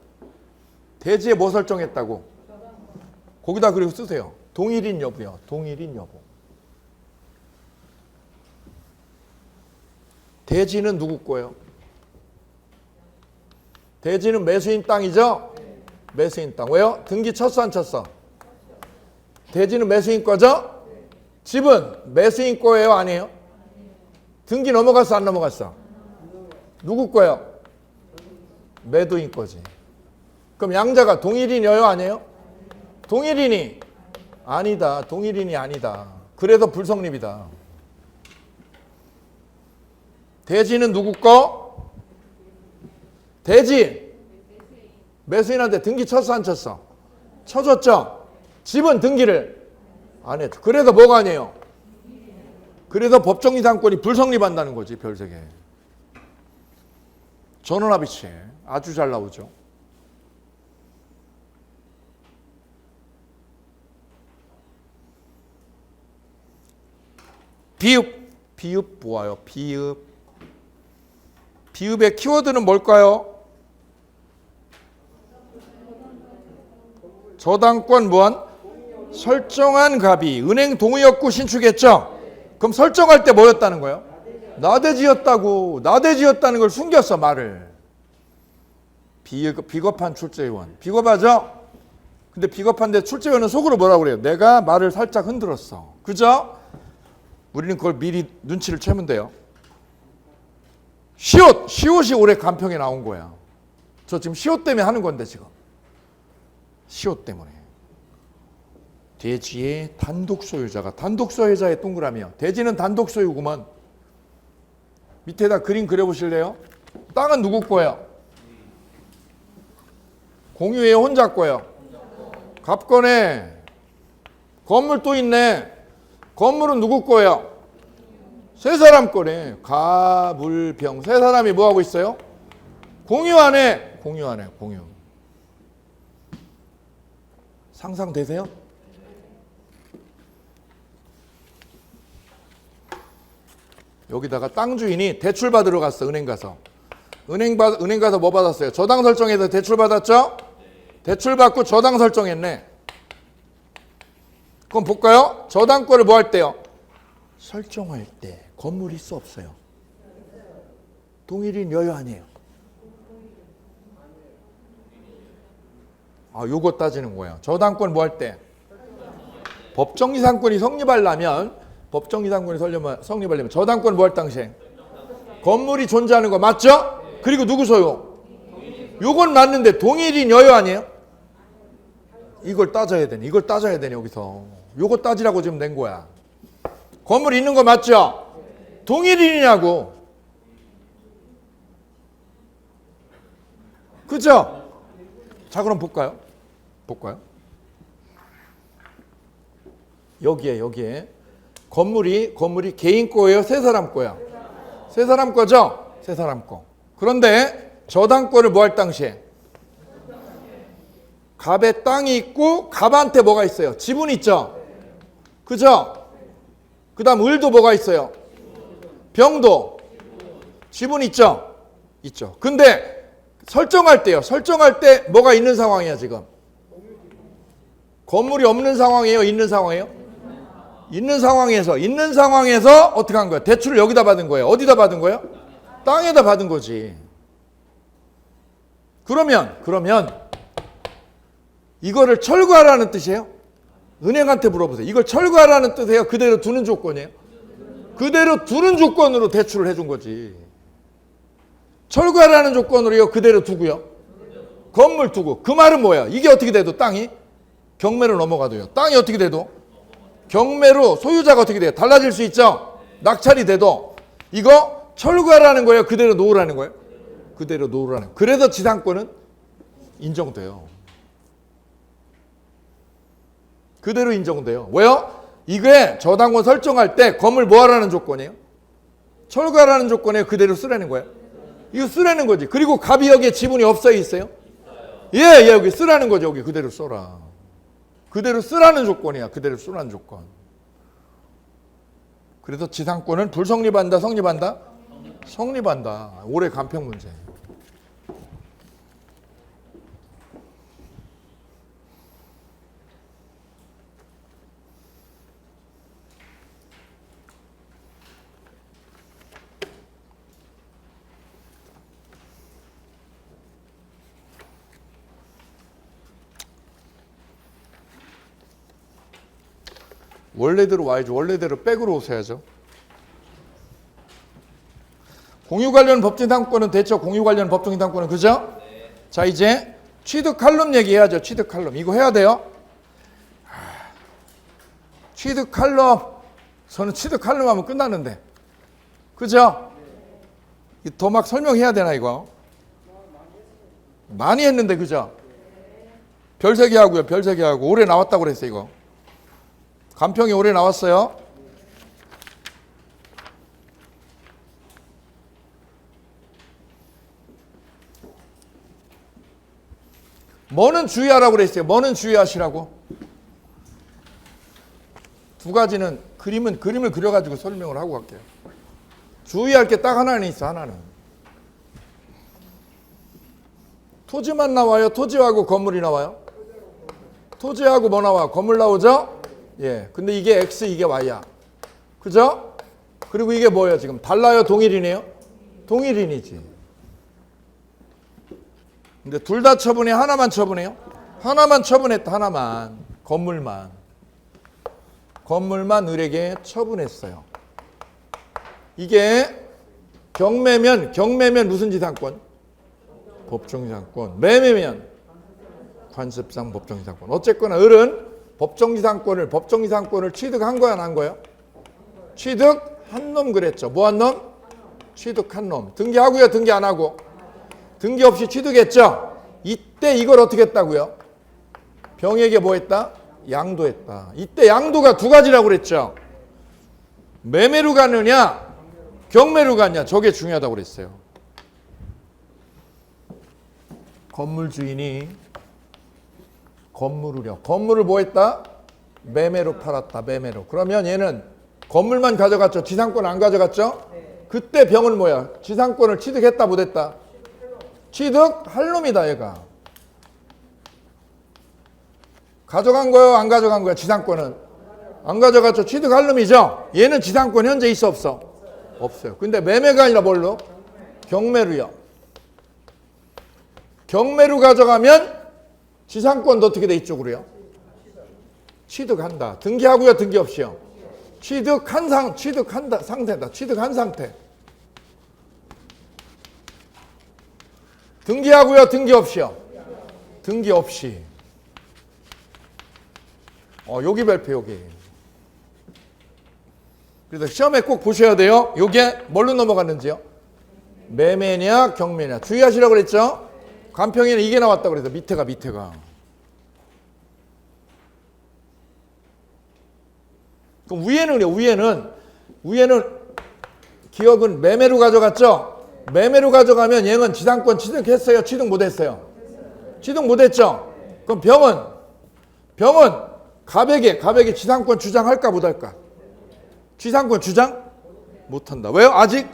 대지에 뭐 설정했다고? 거기다 그리고 쓰세요. 동일인 여부요. 동일인 여부. 대지는 누구 거예요? 대지는 매수인 땅이죠? 매수인 땅. 왜요? 등기 쳤어 안 쳤어? 대지는 매수인 거죠? 집은 매수인 거예요? 아니에요? 등기 넘어갔어 안 넘어갔어? 누구 거예요? 매도인 거지. 그럼 양자가 동일인이에요? 아니에요? 동일인이 아니다. 동일인이 아니다. 그래서 불성립이다. 대지는 누구 거? 대지 매수인한테 등기 쳤어 안 쳤어? 쳐줬죠? 집은 등기를 안 했죠. 그래서 뭐가 아니에요? 그래서 법정이상권이 불성립한다는 거지. 별세개. 전원합의체 아주 잘 나오죠. 비읍. 비읍 보아요. 비읍. 비읍의 키워드는 뭘까요? 저당권 무한 설정한 갑이 은행 동의였고 신축했죠? 그럼 설정할 때 뭐였다는 거예요? 나대지였다고. 나대지였다는 걸 숨겼어 말을. 비겁한 출제위원. 비겁하죠? 근데 비겁한데 출제위원은 속으로 뭐라고 그래요? 내가 말을 살짝 흔들었어. 그죠? 우리는 그걸 미리 눈치를 채면 돼요. 시옷. 시옷이 올해 간평에 나온 거야. 저 지금 시옷 때문에 하는 건데 지금. 시옷 때문에. 대지의 단독 소유자가 단독 소유자의 동그라미요. 대지는 단독 소유구만. 밑에다 그림 그려보실래요? 땅은 누구 거예요? 공유예요? 혼자 거예요? 갑거네. 건물 또 있네. 건물은 누구 거예요? 세 사람 거네. 가물병. 세 사람이 뭐 하고 있어요? 공유하네. 공유하네. 공유. 상상되세요? 여기다가 땅 주인이 대출 받으러 갔어. 은행 가서. 은행 가서 뭐 받았어요? 저당 설정해서 대출 받았죠? 대출 받고 저당 설정했네. 그럼 볼까요? 저당권을 뭐 할 때요? 설정할 때 건물 있어 없어요? 동일인 여유 아니에요? 아, 요거 따지는 거예요. 저당권 뭐 할 때? 법정이상권이 성립하려면 저당권 뭐 할 당시에? 건물이 존재하는 거 맞죠? 그리고 누구 소유? 요건 맞는데 동일인 여유 아니에요? 이걸 따져야 되네. 이걸 따져야 되네 여기서. 요거 따지라고 지금 낸 거야. 건물 있는 거 맞죠? 동일인이냐고. 그죠? 자 그럼 볼까요? 여기에 건물이 개인 거예요? 세 사람 거야? 세 사람 거죠? 세 사람 거. 그런데 저당권을 뭐 할 당시에? 갑에 땅이 있고 갑한테 뭐가 있어요? 지분 있죠? 그죠? 그 다음 을도 뭐가 있어요? 병도 지분 있죠? 있죠. 근데 설정할 때요. 설정할 때 뭐가 있는 상황이야 지금? 건물이 없는 상황이에요? 있는 상황이에요? 있는 상황에서 어떻게 한 거야? 대출을 여기다 받은 거예요. 어디다 받은 거예요? 땅에다 받은 거지. 그러면 이거를 철거하라는 뜻이에요? 은행한테 물어보세요. 이걸 철거하라는 뜻이에요? 그대로 두는 조건이에요? 그대로 두는 조건으로 대출을 해준 거지. 철거하라는 조건으로요. 그대로 두고요. 건물 두고. 그 말은 뭐야? 이게 어떻게 돼도 땅이 경매로 넘어가도요. 땅이 어떻게 돼도 경매로 소유자가 어떻게 돼요? 달라질 수 있죠. 낙찰이 돼도 이거 철거하라는 거예요. 그대로 놓으라는 거예요. 그대로 놓으라는 거예요. 그래서 지상권은 인정돼요. 그대로 인정돼요. 왜요? 이게 저당권 설정할 때 건물 뭐 하라는 조건이에요? 철거하라는 조건에 그대로 쓰라는 거예요. 이거 쓰라는 거지. 그리고 갑이 여기에 지분이 없어 있어요? 예, 여기 쓰라는 거죠. 여기 그대로 써라. 그대로 쓰라는 조건이야. 그대로 쓰라는 조건. 그래서 지상권은 불성립한다, 성립한다? 성립한다. 올해 간평 문제. 원래대로 와야죠. 원래대로 백으로 오셔야죠. 공유 관련 법정 상권은 됐죠. 공유 관련 법정 상권은 그죠? 네. 자, 이제 취득 칼럼 얘기해야죠. 취득 칼럼 이거 해야 돼요. 취득 칼럼 저는 취득 칼럼 하면 끝나는데 그죠? 더 막 설명해야 되나 이거? 많이 했는데 그죠? 별 3개 하고요. 별 3개 하고 올해 나왔다고 그랬어요 이거. 간평이 올해 나왔어요. 뭐는 주의하라고 그랬어요. 뭐는 주의하시라고. 두 가지는 그림을 그려가지고 설명을 하고 갈게요. 주의할 게 딱 하나는 있어. 하나는 토지만 나와요. 토지하고 건물이 나와요. 토지하고 뭐 나와? 건물 나오죠? 예. 근데 이게 X, 이게 Y야. 그죠? 그리고 이게 뭐예요? 지금 달라요? 동일이네요? 동일인이지. 근데 둘 다 처분해? 하나만 처분해요? 하나만 처분했다. 하나만. 건물만 을에게 처분했어요. 이게 경매면 무슨 지상권? 법정지상권. 매매면 관습상 법정지상권. 어쨌거나 을은 법정지상권을 취득한 거야, 안 한 거야? 취득한 놈 그랬죠. 뭐 한 놈? 취득한 놈. 등기하고요, 등기 안 하고? 등기 없이 취득했죠. 이때 이걸 어떻게 했다고요? 병에게 뭐 했다? 양도했다. 이때 양도가 두 가지라고 그랬죠. 매매로 가느냐, 경매로 가느냐. 저게 중요하다고 그랬어요. 건물 주인이 건물을 뭐 했다? 매매로 팔았다. 매매로. 그러면 얘는 건물만 가져갔죠. 지상권 안 가져갔죠? 그때 병은 뭐야? 지상권을 취득했다 못했다? 취득할 놈이다 얘가. 가져간 거요? 안 가져간 거야? 지상권은? 안 가져갔죠. 취득할 놈이죠. 얘는 지상권 현재 있어 없어? 없어요. 근데 매매가 아니라 뭘로? 경매로요. 경매로 가져가면 지상권도 어떻게 돼? 이쪽으로요? 취득한다. 등기하고요, 등기 없이요? 취득한 상태다. 취득한 상태. 등기하고요, 등기 없이요? 등기 없이. 여기 발표, 여기. 그래서 시험에 꼭 보셔야 돼요. 요게 뭘로 넘어갔는지요? 매매냐, 경매냐. 주의하시라고 그랬죠? 간평에는 이게 나왔다고 그래서 밑에가. 그럼 위에는 기억은 매매로 가져갔죠? 매매로 가져가면 얘는 지상권 취득했어요? 취득 못했어요? 취득 못했죠? 그럼 병은 갑에게 지상권 주장할까 못할까? 지상권 주장? 못한다. 왜요? 아직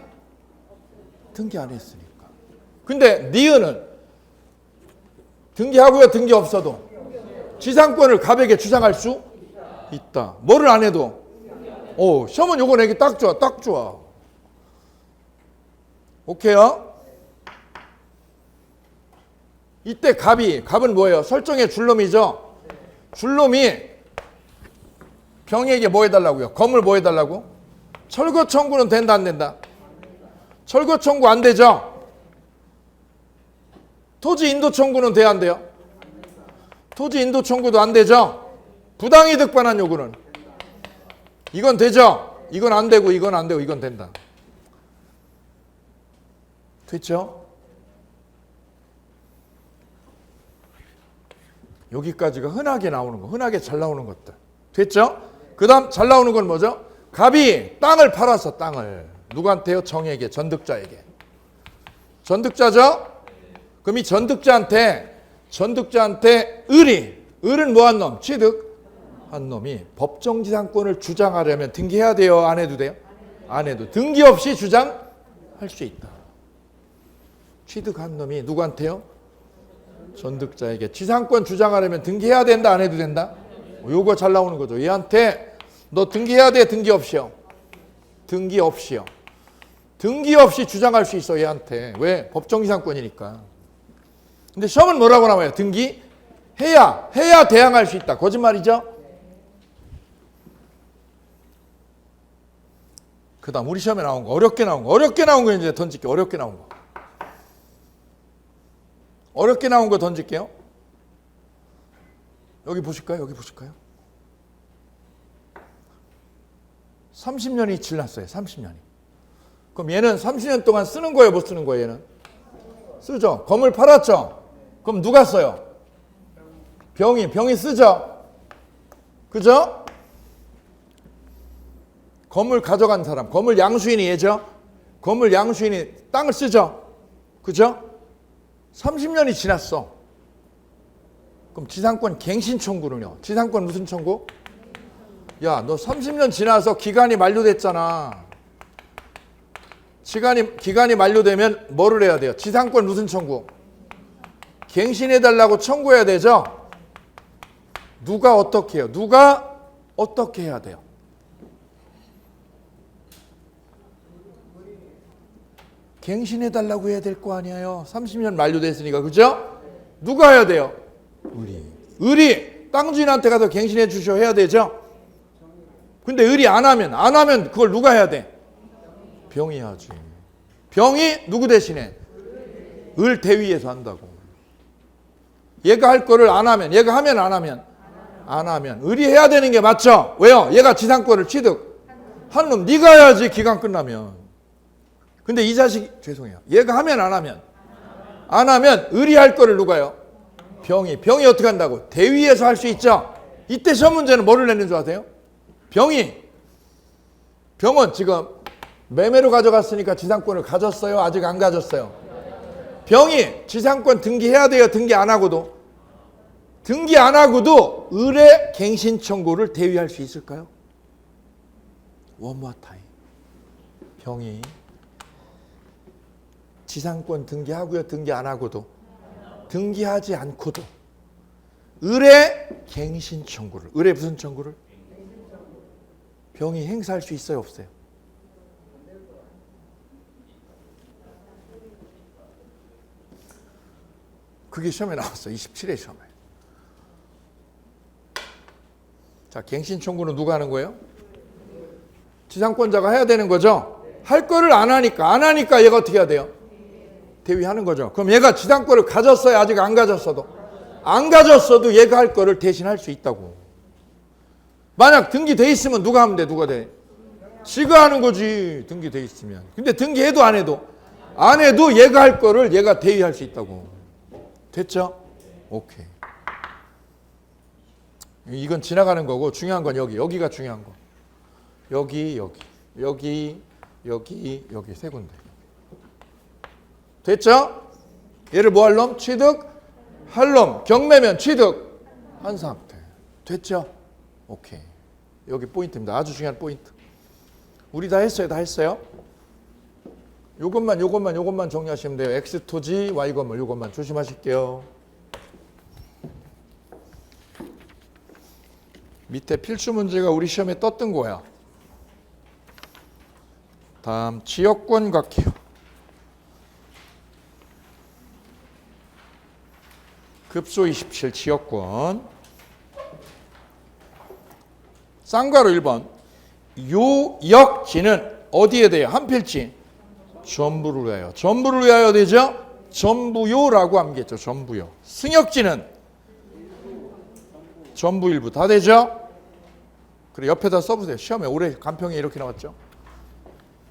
등기 안 했으니까. 근데 니은은 등기하고요, 등기 없어도 지상권을 갑에게 주장할 수 있다. 뭐를 안 해도. 시험은 요거 내기 딱 좋아. 오케이요? 이때 갑은 뭐예요? 설정의 줄놈이죠? 줄놈이 병에게 뭐 해달라고요? 건물 뭐 해달라고? 철거 청구는 된다 안 된다? 철거 청구 안 되죠? 토지 인도 청구는 돼야 안 돼요? 토지 인도 청구도 안 되죠? 부당이득 반환 요구는 이건 되죠? 이건 안 되고 이건 안 되고 이건 된다. 됐죠? 여기까지가 흔하게 나오는 거, 흔하게 잘 나오는 것들. 됐죠? 그 다음 잘 나오는 건 뭐죠? 갑이 땅을 팔았어, 땅을. 누구한테요? 정에게, 전득자에게. 전득자죠? 그럼 이 전득자한테 을은 뭐 한 놈? 취득한 놈이 법정지상권을 주장하려면 등기해야 돼요? 안 해도 돼요? 안 해도. 등기 없이 주장할 수 있다. 취득한 놈이 누구한테요? 전득자에게. 지상권 주장하려면 등기해야 된다? 안 해도 된다? 요거 잘 나오는 거죠. 얘한테 너 등기해야 돼? 등기 없이요? 등기 없이요. 등기 없이 주장할 수 있어, 얘한테. 왜? 법정지상권이니까. 근데 시험은 뭐라고 나와요? 등기? 해야 대항할 수 있다. 거짓말이죠? 그 다음 우리 시험에 나온 거, 어렵게 나온 거 이제 던질게요. 어렵게 나온 거. 어렵게 나온 거 던질게요. 여기 보실까요? 30년이 지났어요. 30년이. 그럼 얘는 30년 동안 쓰는 거예요? 못 쓰는 거예요? 얘는? 쓰죠. 검을 팔았죠. 그럼 누가 써요? 병이 쓰죠. 그죠? 검을 가져간 사람, 검을 양수인이 얘죠. 검을 양수인이 땅을 쓰죠. 그죠? 30년이 지났어. 그럼 지상권 갱신 청구는요? 지상권 무슨 청구? 야, 너 30년 지나서 기간이 만료됐잖아. 기간이 만료되면 뭐를 해야 돼요? 지상권 무슨 청구? 갱신해달라고 청구해야 되죠? 누가 어떻게 해요? 누가 어떻게 해야 돼요? 갱신해달라고 해야 될 거 아니에요? 30년 만료됐으니까. 그죠? 누가 해야 돼요? 을이 땅 주인한테 가서 갱신해 주셔 해야 되죠? 근데 을이 안 하면 그걸 누가 해야 돼? 병이 해야지. 병이 누구 대신에? 을 대위에서 한다고. 얘가 할 거를 안 하면, 얘가 하면 안 하면 을이 해야 되는 게 맞죠? 왜요? 얘가 지상권을 취득한 놈 네가 해야지, 기간 끝나면. 근데 이 자식, 죄송해요, 얘가 하면 안 하면 을이 할 거를 누가요? 병이 어떻게 한다고? 대위에서 할 수 있죠? 이때 시험 문제는 뭐를 내는 줄 아세요? 병은 지금 매매로 가져갔으니까 지상권을 가졌어요? 아직 안 가졌어요? 병이 지상권 등기해야 돼요? 등기 안 하고도? 등기 안 하고도 을의 갱신 청구를 대위할 수 있을까요? One more time. 병이 지상권 등기하고요? 등기 안 하고도? 등기하지 않고도 을의 갱신 청구를, 을의 무슨 청구를? 병이 행사할 수 있어요? 없어요? 그게 시험에 나왔어. 27회 시험에. 자, 갱신 청구는 누가 하는 거예요? 지상권자가 해야 되는 거죠. 할 거를 안 하니까 얘가 어떻게 해야 돼요? 대위하는 거죠. 그럼 얘가 지상권을 가졌어요? 아직 안 가졌어도? 안 가졌어도 얘가 할 거를 대신 할 수 있다고. 만약 등기돼 있으면 누가 하면 돼? 누가 돼? 지가 하는 거지. 등기돼 있으면. 근데 등기해도 안 해도 얘가 할 거를 얘가 대위할 수 있다고. 됐죠? 오케이. 이건 지나가는 거고, 중요한 건 여기가 중요한 거. 여기 세 군데. 됐죠? 얘를 뭐 할 놈? 취득할 놈. 경매면 취득한 상태. 됐죠? 오케이. 여기 포인트입니다. 아주 중요한 포인트. 우리 다 했어요. 요것만 정리하시면 돼요. X 토지, Y 건물 요것만 조심하실게요. 밑에 필수 문제가 우리 시험에 떴던 거야. 다음 지역권 갈게요. 급소 27 지역권. 쌍괄호 1번. 유역지는 어디에 대해? 한 필지. 전부를 위하여. 전부를 위하여 되죠? 전부요라고 암기했죠. 전부요. 승역지는 전부 일부 다 되죠? 그래 옆에다 써보세요. 시험에 올해 간평에 이렇게 나왔죠.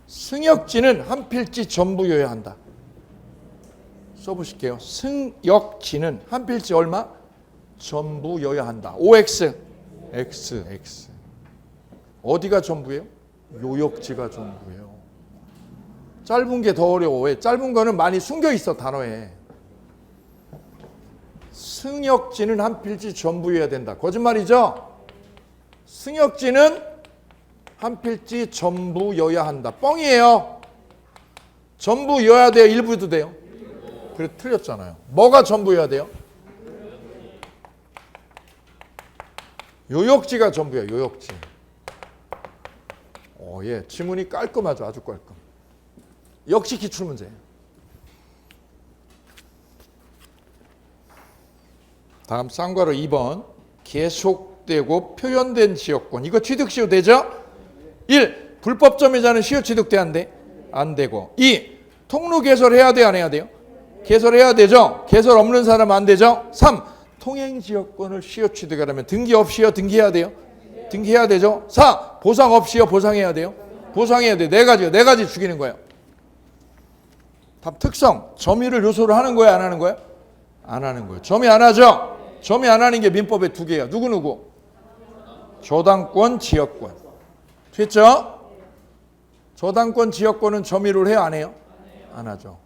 승역지는 한 필지 전부여야 한다. 써보실게요. 승역지는 한 필지 얼마? 전부여야 한다. OX, X. 어디가 전부예요? 요역지가 전부예요. 짧은 게 더 어려워. 왜? 짧은 거는 많이 숨겨 있어 단어에. 승역지는 한 필지 전부여야 된다. 거짓말이죠? 승역지는 한 필지 전부여야 한다. 뻥이에요. 전부여야 돼요? 일부도 돼요? 그래 틀렸잖아요. 뭐가 전부여야 돼요? 요역지가 전부야. 요역지. 예. 지문이 깔끔하죠. 아주 깔끔. 역시 기출문제예요. 다음 쌍괄호 2번. 계속되고 표현된 지역권. 이거 취득시효 되죠? 1. 불법 점유자는 시효 취득돼 안 돼? 안 되고. 2. 통로 개설해야 돼 안 해야 돼요? 개설해야 되죠? 개설 없는 사람 안 되죠? 3. 통행지역권을 시효 취득하려면 등기 없이요? 등기해야 돼요? 등기해야 되죠? 4. 보상 없이요? 보상해야 돼요? 보상해야 돼요. 네 가지 죽이는 거예요. 답 특성. 점유를 요소로 하는 거예요? 안 하는 거예요? 안 하는 거예요. 점유 안 하죠? 점유 안 하는 게 민법에 두 개예요. 누구? 저당권, 지역권. 됐죠? 저당권, 지역권은 점유를 해요? 안 해요? 안 하죠.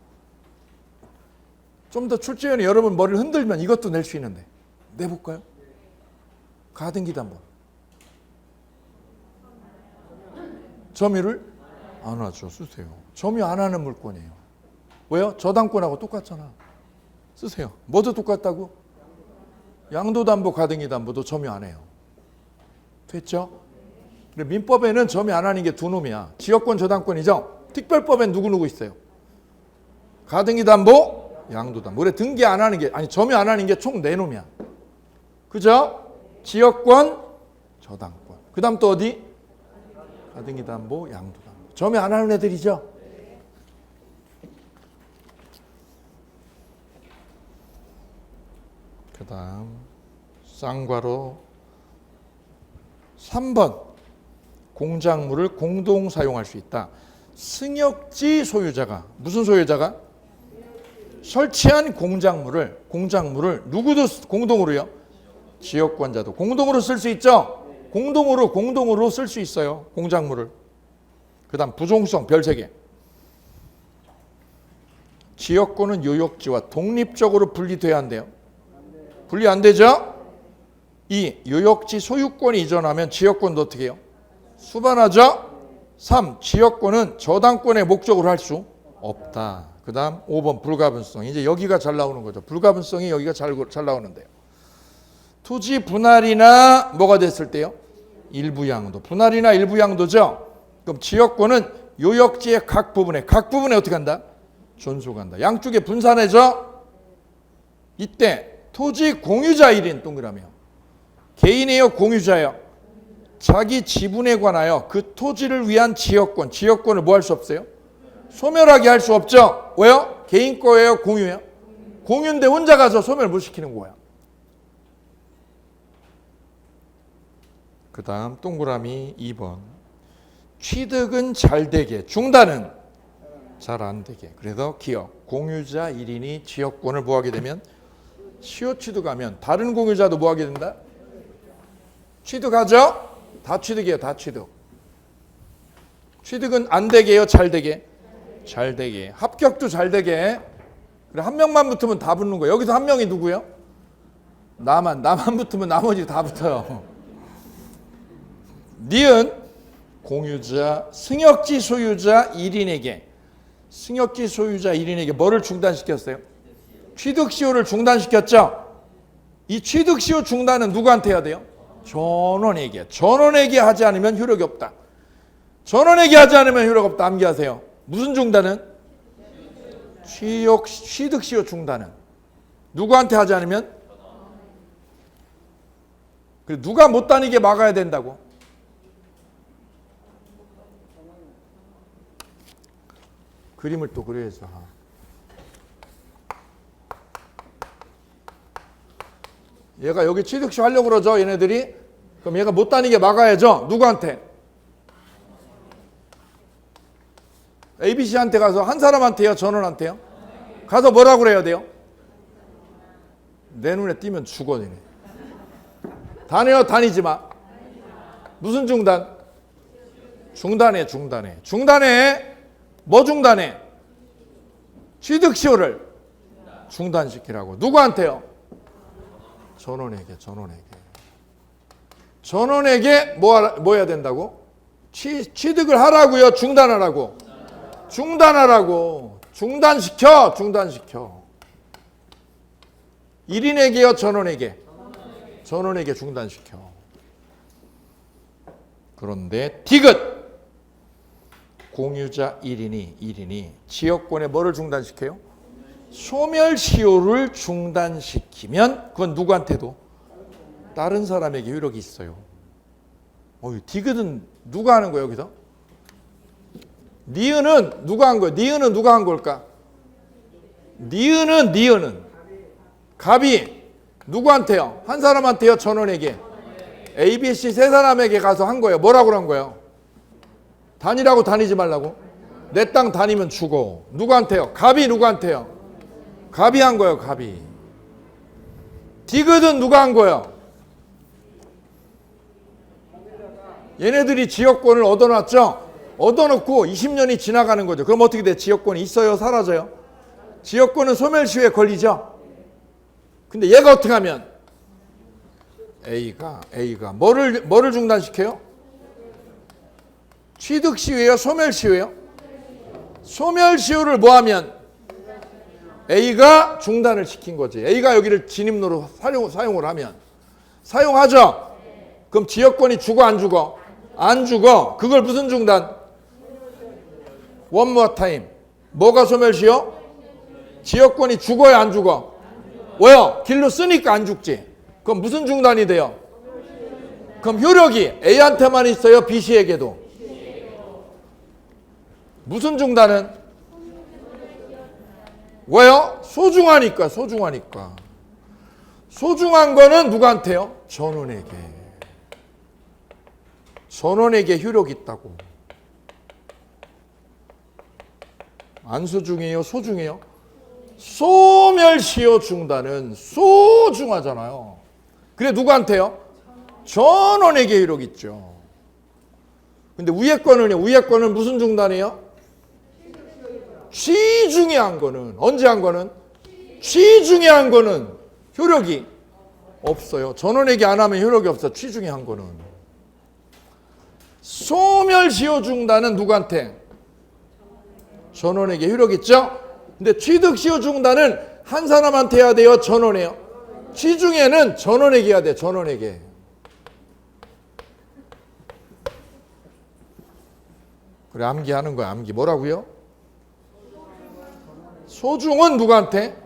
좀 더 출제위원이 여러분 머리를 흔들면 이것도 낼 수 있는데 내볼까요? 가등기도 한번. 점유를 안 하죠. 쓰세요. 점유 안 하는 물건이에요. 왜요? 저당권하고 똑같잖아. 쓰세요. 뭐도 똑같다고? 양도담보, 가등기담보도 점유 안 해요. 됐죠? 그래, 민법에는 점유 안 하는 게 두 놈이야. 지역권, 저당권이죠? 특별법엔 누구 있어요? 가등기담보, 양도담보. 그래 등기 안 하는 게 점유 안 하는 게 총 네 놈이야. 그죠? 지역권, 저당권. 그 다음 또 어디? 가등기담보, 양도담보. 점유 안 하는 애들이죠? 그 다음 쌍괄호 3번. 공작물을 공동 사용할 수 있다. 승역지 소유자가 무슨 소유자가? 설치한 공작물을 누구도 공동으로요? 지역권자도 공동으로 쓸 수 있죠? 공동으로 쓸 수 있어요. 공작물을. 그 다음 부종성 별 3개. 지역권은 요역지와 독립적으로 분리돼야 한대요. 분리 안 되죠? 2. 요역지 소유권이 이전하면 지역권도 어떻게 해요? 수반하죠? 3. 지역권은 저당권의 목적으로 할 수 없다. 그 다음 5번 불가분성. 이제 여기가 잘 나오는 거죠. 불가분성이 여기가 잘 나오는데요. 토지 분할이나 뭐가 됐을 때요? 일부 양도. 분할이나 일부 양도죠? 그럼 지역권은 요역지의 각 부분에 어떻게 한다? 존속한다. 양쪽에 분산해져? 이때 토지 공유자 1인 동그라미요. 개인이에요? 공유자예요? 자기 지분에 관하여 그 토지를 위한 지역권을 뭐 할 수 없어요? 소멸하게 할 수 없죠. 왜요? 개인 거예요? 공유예요? 공유인데 혼자 가서 소멸 못 시키는 거야. 그 다음 동그라미 2번. 취득은 잘 되게, 중단은 잘 안 되게. 그래서 기억. 공유자 1인이 지역권을 뭐 하게 되면 시효 취득하면 다른 공유자도 뭐 하게 된다? 취득하죠? 다 취득이에요. 다 취득. 취득은 안 되게요? 잘 되게? 잘 되게. 합격도 잘 되게. 그래, 한 명만 붙으면 다 붙는 거예요. 여기서 한 명이 누구예요? 나만 붙으면 나머지 다 붙어요. 니은 공유자 승역지 소유자 1인에게 뭐를 중단시켰어요? 취득시효를 중단시켰죠? 이 취득시효 중단은 누구한테 해야 돼요? 전원에게 하지 않으면 효력이 없다. 전원에게 하지 않으면 효력 없다. 암기하세요. 무슨 중단은? 취득시효 중단은 누구한테 하지 않으면? 누가 못 다니게 막아야 된다고? 그림을 또 그려야죠. 얘가 여기 취득시 하려고 그러죠, 얘네들이. 그럼 얘가 못 다니게 막아야죠. 누구한테? ABC한테 가서 한 사람한테요, 전원한테요? 가서 뭐라고 그래야 돼요? 내 눈에 띄면 죽어, 얘네. 다녀요, 다니지 마. 무슨 중단? 중단해, 중단해. 중단해. 뭐 중단해? 취득시효를 중단시키라고. 누구한테요? 전원에게, 전원에게. 전원에게 뭐 해야 된다고? 취득을 하라고요? 중단하라고? 중단하라고. 중단시켜, 중단시켜. 1인에게요? 전원에게? 전원에게 중단시켜. 그런데 디귿 공유자 1인이 지역권에 뭐를 중단시켜요? 소멸시효를 중단시키면 그건 누구한테도 다른 사람에게 효력이 있어요. 디귿은 누가 하는 거예요, 여기서? 니은은 누가 한 거예요? 니은은 누가 한 걸까? 니은은 갑이 누구한테요? 한 사람한테요? 전원에게? ABC 세 사람에게 가서 한 거예요. 뭐라고 한 거예요? 다니라고 다니지 말라고? 내 땅 다니면 죽어. 누구한테요? 갑이 누구한테요? 갑이 한 거예요. 갑이. 디귿은 누가 한 거예요? 얘네들이 지역권을 얻어놨죠? 얻어놓고 20년이 지나가는 거죠. 그럼 어떻게 돼? 지역권이 있어요? 사라져요? 지역권은 소멸시효에 걸리죠? 근데 얘가 어떻게 하면? A가 뭐를 중단시켜요? 취득시효예요? 소멸시효예요? 소멸시효를 뭐 하면? A가 중단을 시킨 거지. A가 여기를 진입로로 사용을 하면. 사용하죠? 그럼 지역권이 죽어 안 죽어? 안 죽어. 그걸 무슨 중단? One more time. 뭐가 소멸시효? 지역권이 죽어야 안 죽어? 왜요? 길로 쓰니까 안 죽지. 그럼 무슨 중단이 돼요? 그럼 효력이 A한테만 있어요? B씨에게도? 무슨 중단은? 왜요? 소중하니까. 소중한 거는 누구한테요? 전원에게. 전원에게 효력이 있다고. 안 소중해요? 소중해요? 소멸시효 중단은 소중하잖아요. 그래 누구한테요? 전원에게 효력이 있죠. 근데 위에 거는 무슨 중단이에요? 취중에 한 거는 언제 한 거는? 취중에 한 거는 효력이 없어요. 전원에게 안 하면 효력이 없어. 취중에 한 거는. 소멸시효 중단은 누구한테? 전원에게 효력이 있죠? 근데 취득시효 중단은 한 사람한테 해야 돼요? 전원에요? 취중에는 전원에게 해야 돼. 전원에게. 그래 암기하는 거야. 암기. 뭐라고요? 소중은 누구한테?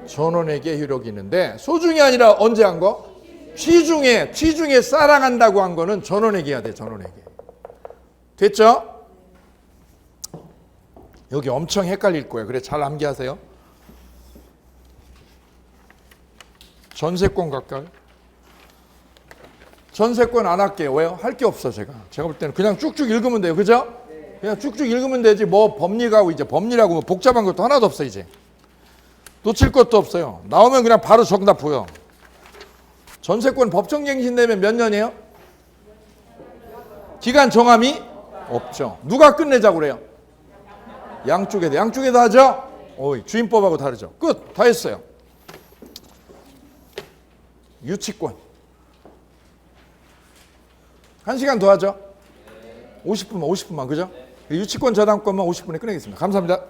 전원에게 효력이 있는데 소중이 아니라 언제 한 거? 취중에 사랑한다고 한 거는 전원에게 해야 돼. 전원에게. 됐죠? 여기 엄청 헷갈릴 거예요. 그래 잘 암기하세요. 전세권 갈까요? 전세권 안 할게요. 왜요? 할 게 없어. 제가 볼 때는 그냥 쭉쭉 읽으면 돼요. 그죠? 그냥 쭉쭉 읽으면 되지. 뭐 법리하고 이제 법리라고 뭐 복잡한 것도 하나도 없어. 이제 놓칠 것도 없어요. 나오면 그냥 바로 정답 보여. 전세권 법정갱신되면 몇 년이에요? 기간 정함이 없죠. 누가 끝내자고 그래요? 양쪽에다 하죠? 주임법하고 다르죠. 끝. 다 했어요. 유치권 1시간 더 하죠? 50분만 그죠? 유치권 저당권만 50분에 끝내겠습니다. 감사합니다.